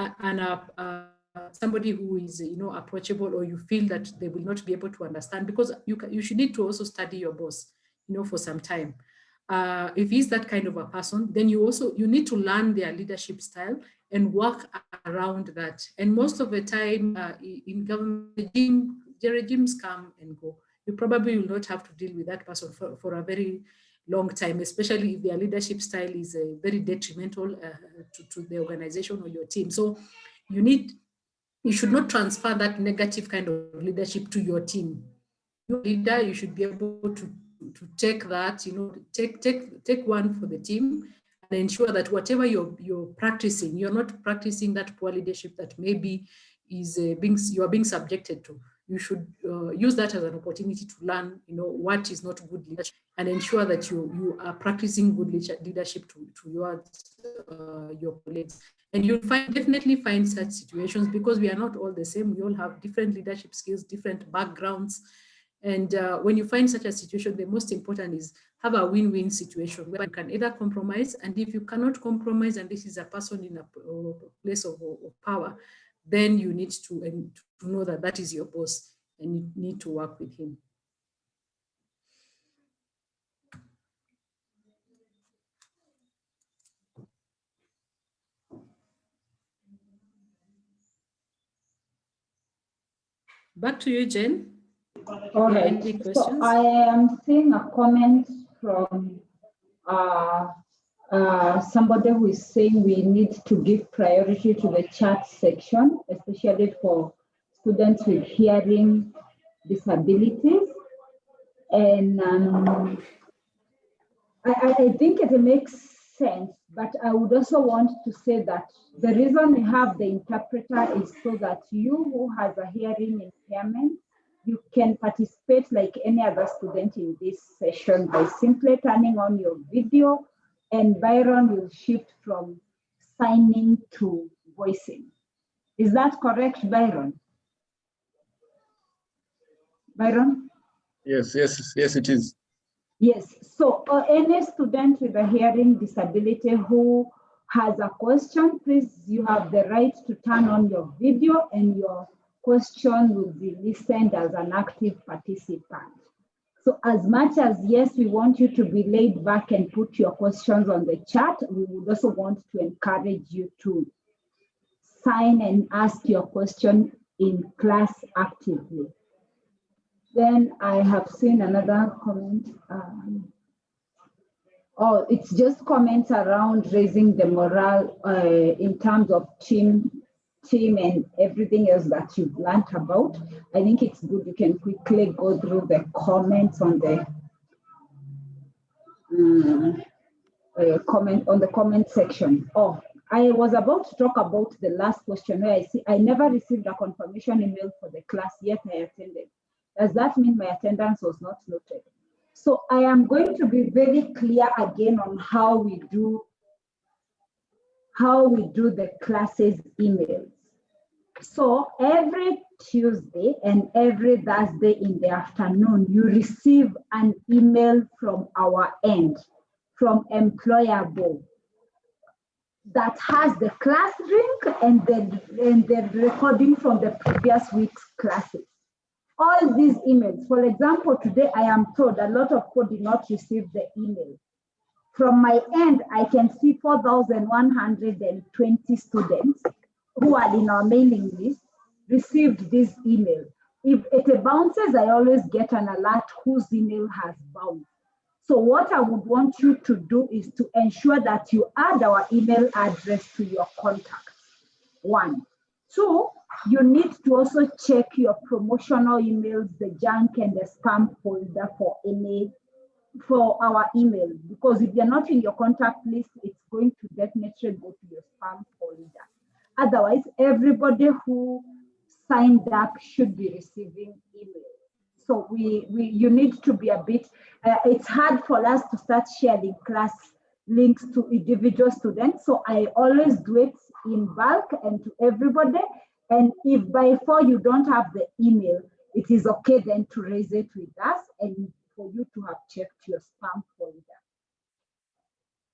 somebody who is approachable, or you feel that they will not be able to understand, because you should need to also study your boss for some time. If he's that kind of a person, then you need to learn their leadership style and work around that. And most of the time in government, the regimes come and go. You probably will not have to deal with that person for a very long time, especially if their leadership style is very detrimental to the organization or your team. So you should not transfer that negative kind of leadership to your team. Your leader, you should be able to take that, take one for the team and ensure that whatever you're practicing, you're not practicing that poor leadership that maybe you are being subjected to. You should use that as an opportunity to learn, what is not good leadership, and ensure that you are practicing good leadership to your colleagues. And you'll definitely find such situations, because we are not all the same. We all have different leadership skills, different backgrounds. And when you find such a situation, the most important is have a win-win situation where you can either compromise, and if you cannot compromise, and this is a person in a place of power, then you need to to know that that is your boss and you need to work with him. Back to you, Jen. All right. Any questions? So I am seeing a comment from somebody who is saying we need to give priority to the chat section, especially for students with hearing disabilities. And I think it makes sense, but I would also want to say that the reason we have the interpreter is so that you who has a hearing impairment, you can participate like any other student in this session by simply turning on your video, and Byron will shift from signing to voicing. Is that correct, Byron? Byron? Yes, it is. Yes, so any student with a hearing disability who has a question, please, you have the right to turn on your video and your question will be listened as an active participant. So as much as, yes, we want you to be laid back and put your questions on the chat, we would also want to encourage you to sign and ask your question in class actively. Then I have seen another comment. It's just comments around raising the morale in terms of team and everything else that you've learned about. I think it's good you can quickly go through the comments on the comment section. I was about to talk about the last question where I never received a confirmation email for the class, yet I attended. Does that mean my attendance was not noted? So I am going to be very clear again on how we do the classes emails. So every Tuesday and every Thursday in the afternoon, you receive an email from our end, from EmployAble, that has the class link and the recording from the previous week's classes. All these emails, for example, today I am told a lot of people did not receive the email. From my end, I can see 4,120 students who are in our mailing list received this email. If it bounces, I always get an alert whose email has bounced. So what I would want you to do is to ensure that you add our email address to your contacts. 1. 2, you need to also check your promotional emails, the junk and the spam folder for our email, because if they're not in your contact list, it's going to definitely go to your spam folder. Otherwise, everybody who signed up should be receiving email. So you need to be a bit, it's hard for us to start sharing class links to individual students. So I always do it in bulk and to everybody. And if by 4 you don't have the email, it is okay then to raise it with us and for you to have checked your spam folder.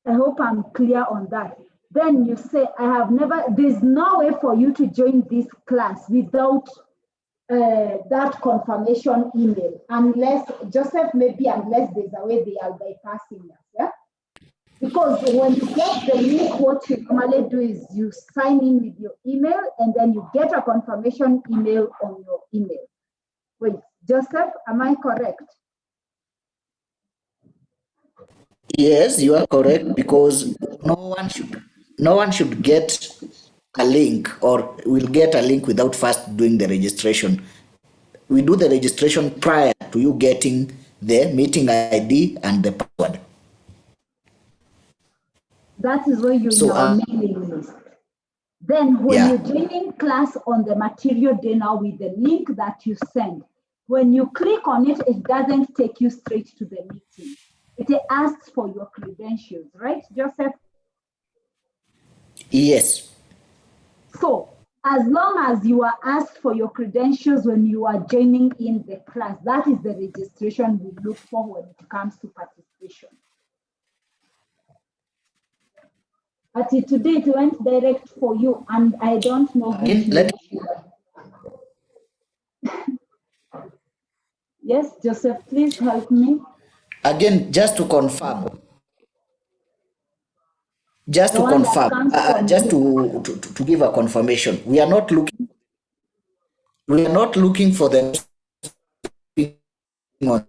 I hope I'm clear on that. Then you say, there's no way for you to join this class without that confirmation email, unless, Joseph, unless there's a way they are bypassing us, yeah? Because when you get the link, what you normally do is you sign in with your email and then you get a confirmation email on your email. Wait, Joseph, am I correct? Yes, you are correct, because no one should get a link or will get a link without first doing the registration. We do the registration prior to you getting the meeting ID and the password. That is where you're in our mailing list. Then when you're joining class on the material day now with the link that you send, when you click on it, it doesn't take you straight to the meeting. It asks for your credentials, right, Joseph? Yes. So as long as you are asked for your credentials when you are joining in the class, that is the registration we look for when it comes to participation. But today it went direct for you, and I don't know which Yes, Joseph, please help me. Again, just to confirm, just The to one that confirm, comes from just you. to give a confirmation, we are not looking for them on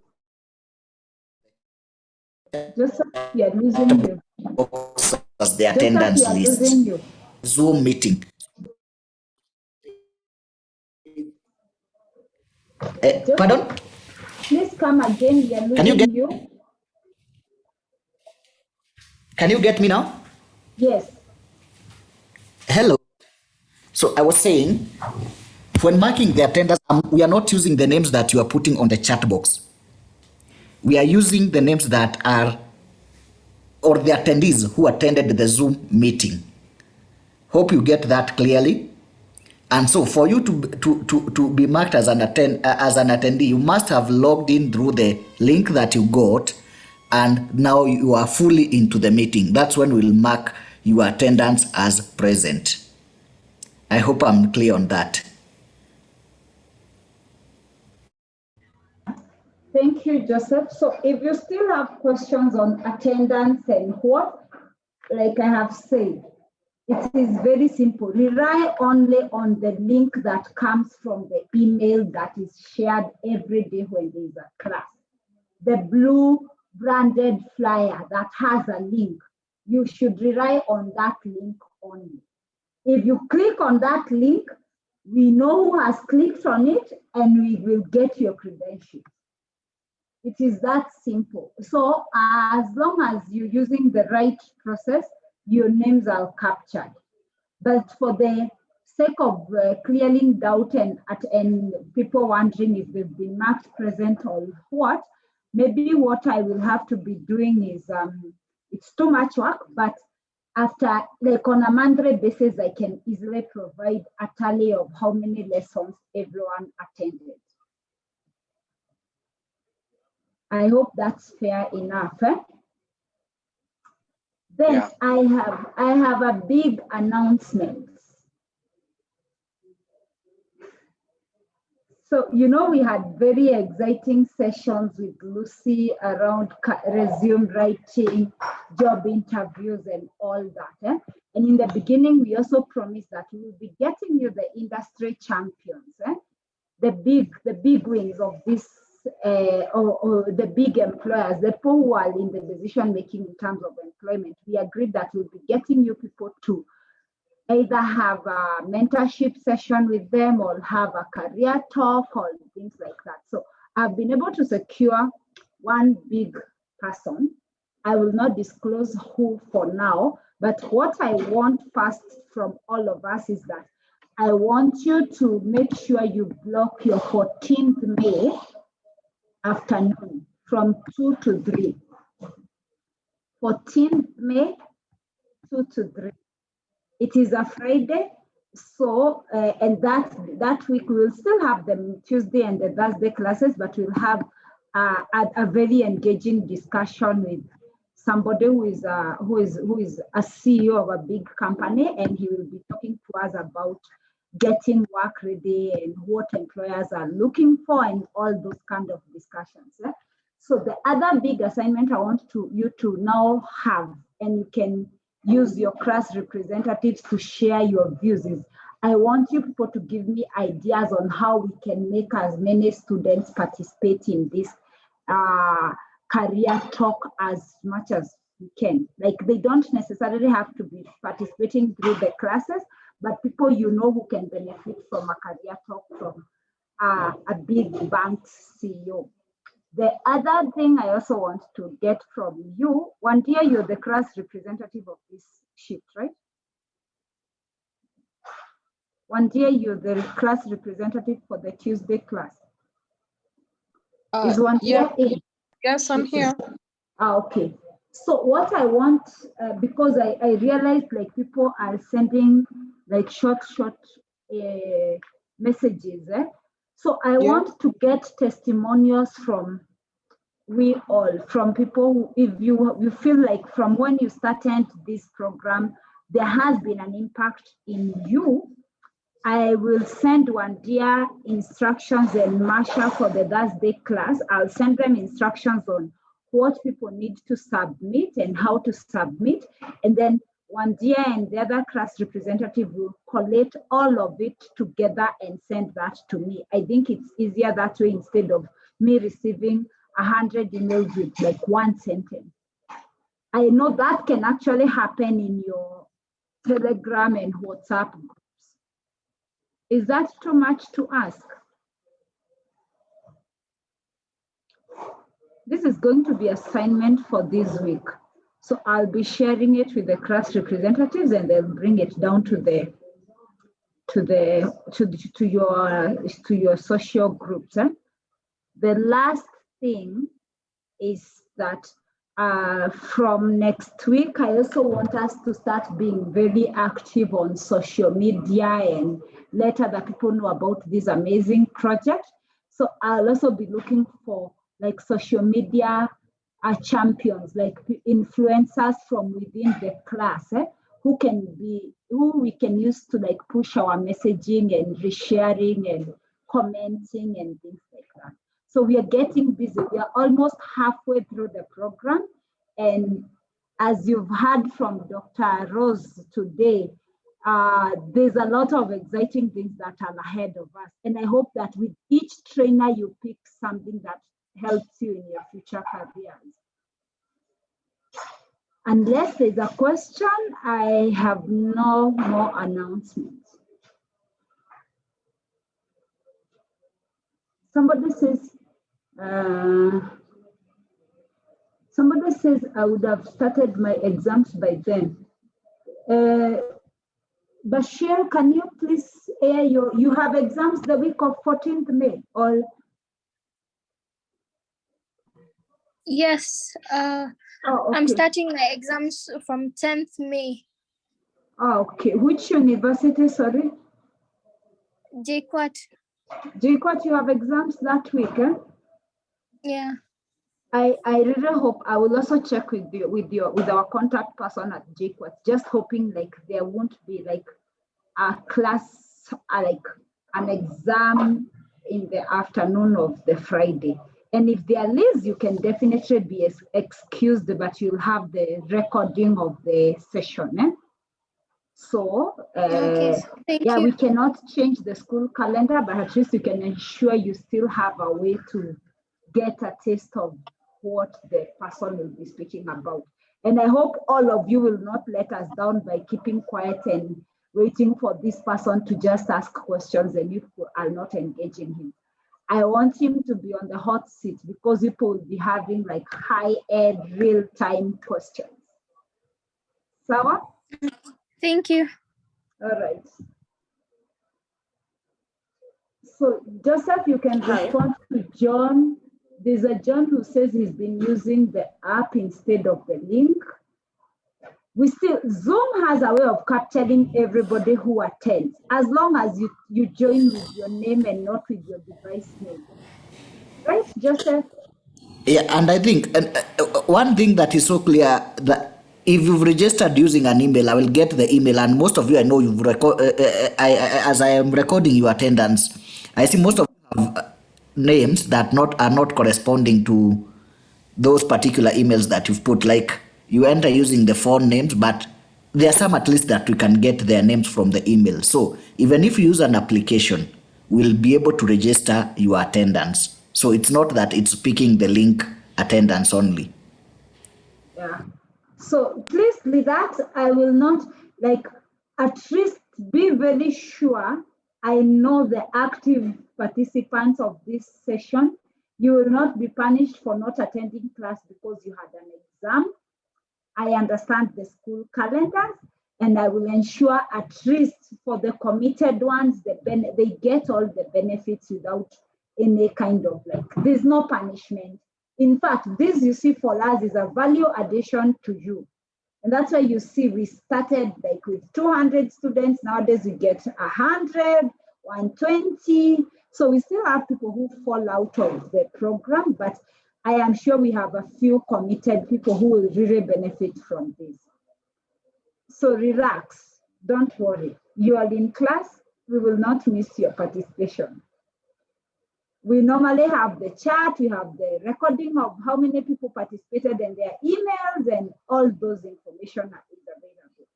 Joseph, you are losing you. as the Joseph, attendance you are list. losing you. Zoom meeting. Pardon? Please come again. We are Can you losing you. Can you get me now? Yes. Hello. So I was saying, when marking the attendance, we are not using the names that you are putting on the chat box. We are using the names that are, or the attendees who attended the Zoom meeting. Hope you get that clearly. And so for you to be marked as an attendee, you must have logged in through the link that you got, and now you are fully into the meeting. That's when we'll mark your attendance as present. I hope I'm clear on that. Thank you, Joseph. So if you still have questions on attendance and what, like I have said, it is very simple. Rely only on the link that comes from the email that is shared every day when there is a class. The blue branded flyer that has a link, you should rely on that link only. If you click on that link, we know who has clicked on it and we will get your credentials. It is that simple. So as long as you're using the right process, your names are captured. But for the sake of clearing doubt and people wondering if they've been marked present or what, maybe what I will have to be doing is, it's too much work, but after, like on a monthly basis, I can easily provide a tally of how many lessons everyone attended. I hope that's fair enough. Then yeah. I have a big announcement. So, you know, we had very exciting sessions with Lucy around resume writing, job interviews, and all that. And in the beginning, we also promised that we will be getting you the industry champions, the big wins of this, or the big employers, the people who are in the decision making in terms of employment. We agreed that we'll be getting you people to either have a mentorship session with them or have a career talk or things like that. So I've been able to secure one big person. I will not disclose who for now, but what I want first from all of us is that I want you to make sure you block your 14th May afternoon from 2 to 3. 14th May, 2 to 3. It is a Friday, so and that week we will still have the Tuesday and the Thursday classes, but we'll have a very engaging discussion with somebody who is a CEO of a big company, and he will be talking to us about getting work ready and what employers are looking for and all those kind of discussions. So the other big assignment I want you to now have, and you can use your class representatives to share your views, is I want you people to give me ideas on how we can make as many students participate in this career talk as much as we can. Like, they don't necessarily have to be participating through the classes, but people you know who can benefit from a career talk from a big bank CEO. The other thing I also want to get from you, one day you're the class representative of this shift, right? One day you're the class representative for the Tuesday class. Is one yeah. in? Yes, I'm here. Okay. So what I want, because I realized like people are sending like short messages. So I want to get testimonials from from people who, if you feel like from when you started this program, there has been an impact in you. I will send Wandia instructions and Masha for the Thursday class. I'll send them instructions on what people need to submit and how to submit. And then Wandia and the other class representative will collate all of it together and send that to me. I think it's easier that way instead of me receiving 100 emails with like one sentence. I know that can actually happen in your Telegram and WhatsApp groups. Is that too much to ask? This is going to be assignment for this week. So I'll be sharing it with the class representatives and they'll bring it down to your social groups. The last thing is that from next week, I also want us to start being very active on social media and let other people know about this amazing project. So I'll also be looking for like social media champions, like influencers from within the class, who we can use to like push our messaging and resharing and commenting and things like that. So we are getting busy. We are almost halfway through the program. And as you've heard from Dr. Rose today, there's a lot of exciting things that are ahead of us. And I hope that with each trainer, you pick something that helps you in your future careers. Unless there's a question, I have no more announcements. Somebody says I would have started my exams by then. Bashir, can you please air you have exams the week of 14th May or? Yes, okay. I'm starting my exams from 10th May. Oh, okay, which university, sorry? JKUAT. JKUAT, you have exams that week, eh? Yeah. I really hope I will also check with our contact person at JKUAT, just hoping like there won't be like a class, like an exam in the afternoon of the Friday. And if there is, you can definitely be excused, but you'll have the recording of the session. Eh? So, okay. Thank you. We cannot change the school calendar, but at least you can ensure you still have a way to get a taste of what the person will be speaking about. And I hope all of you will not let us down by keeping quiet and waiting for this person to just ask questions and you are not engaging him. I want him to be on the hot seat because people will be having like high-end real-time questions. Sawa? Thank you. All right. So Joseph, you can respond to John. There's a John who says he's been using the app instead of the link. Zoom has a way of capturing everybody who attends, as long as you join with your name and not with your device name. Right, Joseph? Yeah, and I think one thing that is so clear that if you've registered using an email, I will get the email, and most of you, I know you've as I am recording your attendance, I see most of you have names that are not corresponding to those particular emails that you've put. Like you enter using the phone names, but there are some at least that we can get their names from the email. So even if you use an application, we'll be able to register your attendance. So it's not that it's picking the link attendance only. Yeah. So please, with that, I will not, like, at least be very sure I know the active participants of this session. You will not be punished for not attending class because you had an exam. I understand the school calendars, and I will ensure at least for the committed ones, they get all the benefits without any kind of like, there's no punishment. In fact, this you see for us is a value addition to you. And that's why you see we started like with 200 students. Nowadays we get 100, 120. So we still have people who fall out of the program, but I am sure we have a few committed people who will really benefit from this. So relax, don't worry. You are in class, we will not miss your participation. We normally have the chat, we have the recording of how many people participated and their emails, and all those information is available.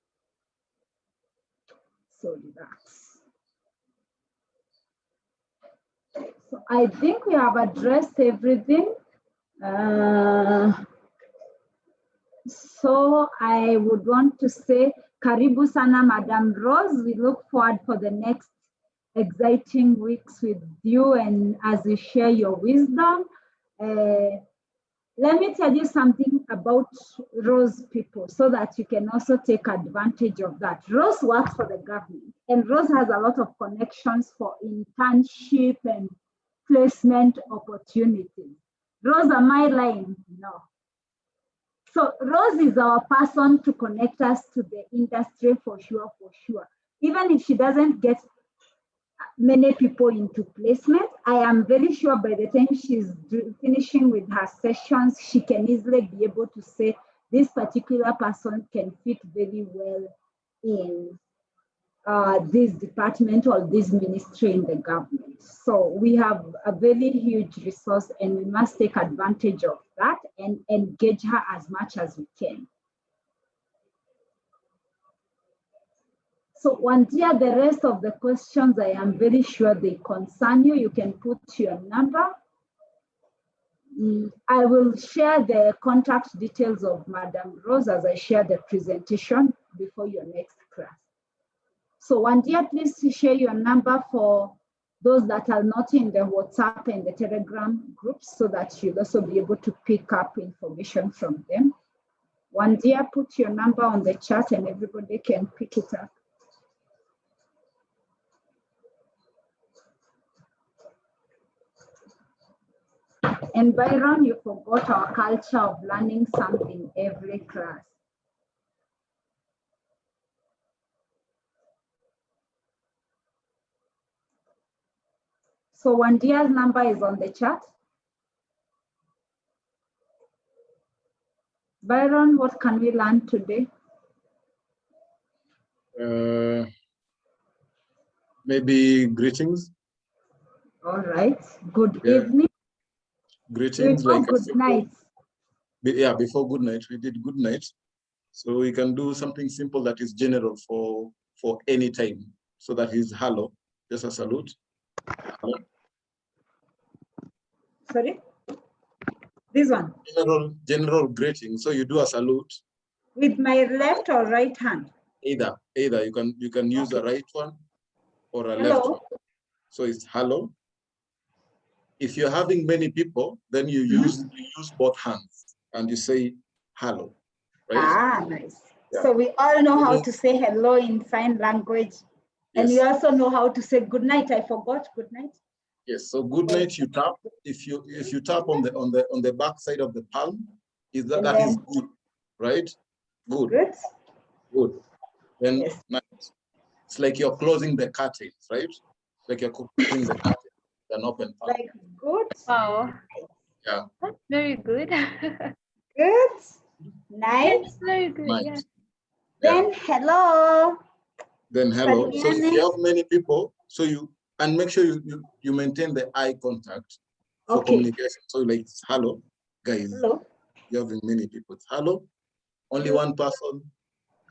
So relax. So I think we have addressed everything. So I would want to say, Karibu sana, Madam Rose. We look forward for the next exciting weeks with you and as you share your wisdom. Let me tell you something about Rose people so that you can also take advantage of that. Rose works for the government and Rose has a lot of connections for internship and placement opportunities. Rose, am I lying? No. So Rose is our person to connect us to the industry for sure. Even if she doesn't get many people into placement, I am very sure by the time she's finishing with her sessions, she can easily be able to say this particular person can fit very well in this department or this ministry in the government. So we have a very huge resource and we must take advantage of that and engage her as much as we can. So Wandia, the rest of the questions, I am very sure they concern you. You can put your number. I will share the contact details of Madam Rose as I share the presentation before your next class. So Wandia, please share your number for those that are not in the WhatsApp and the Telegram groups so that you'll also be able to pick up information from them. Wandia, put your number on the chat and everybody can pick it up. And Byron, you forgot our culture of learning something every class. So Wandia's number is on the chat. Byron, what can we learn today? Maybe greetings. All right. Good evening. Greetings, before like good night. Yeah, before good night, we did good night. So we can do something simple that is general for any time. So that is hello, just a salute. Hello. Sorry? This one? General greeting. So you do a salute. With my left or right hand? Either. You can use a right one or a Hello. left one. So it's hello. If you're having many people, then you use both hands and you say hello. Right? Ah, nice. Yeah. So we all know how to say hello in sign language. And we also know how to say good night. I forgot good night. Yes. So good night. You tap. If you tap on the back side of the palm, that is good, right? Good. Good. Then night. It's like you're closing the curtains, right? Like you're closing the curtains. An open palm. Like good. Wow. Yeah. That's very good. Good. Nice. Yes, very good. Nice. Yeah. Then hello. Then hello. So if you have many people, so and make sure you maintain the eye contact for communication. So like hello, guys. Hello. You have many people. It's hello. Only one person.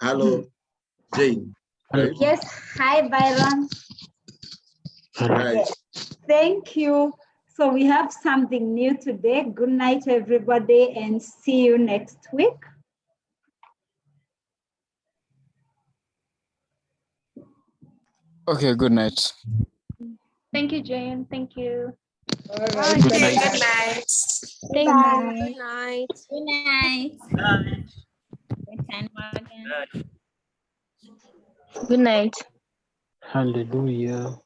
Hello, Jane. Right? Yes. Hi, Byron. Hi. Yes. Thank you. So we have something new today. Good night, everybody, and see you next week. Okay, good night. Thank you, Jane. Thank you. All right. Good night. Good night. Good night. Good night. Good night. Good night. Hallelujah.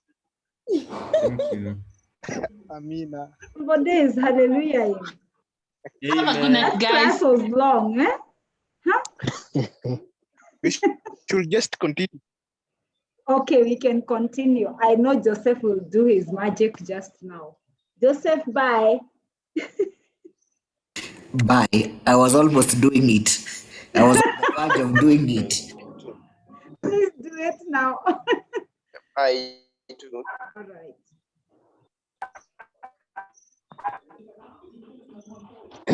Thank you. Amina. What is hallelujah? Have a good That night, guys. class was long, eh? Huh? We should just continue. Okay, we can continue. I know Joseph will do his magic just now. Joseph, bye. Bye. I was almost doing it. I was on the verge of doing it. Please do it now. I do. All right.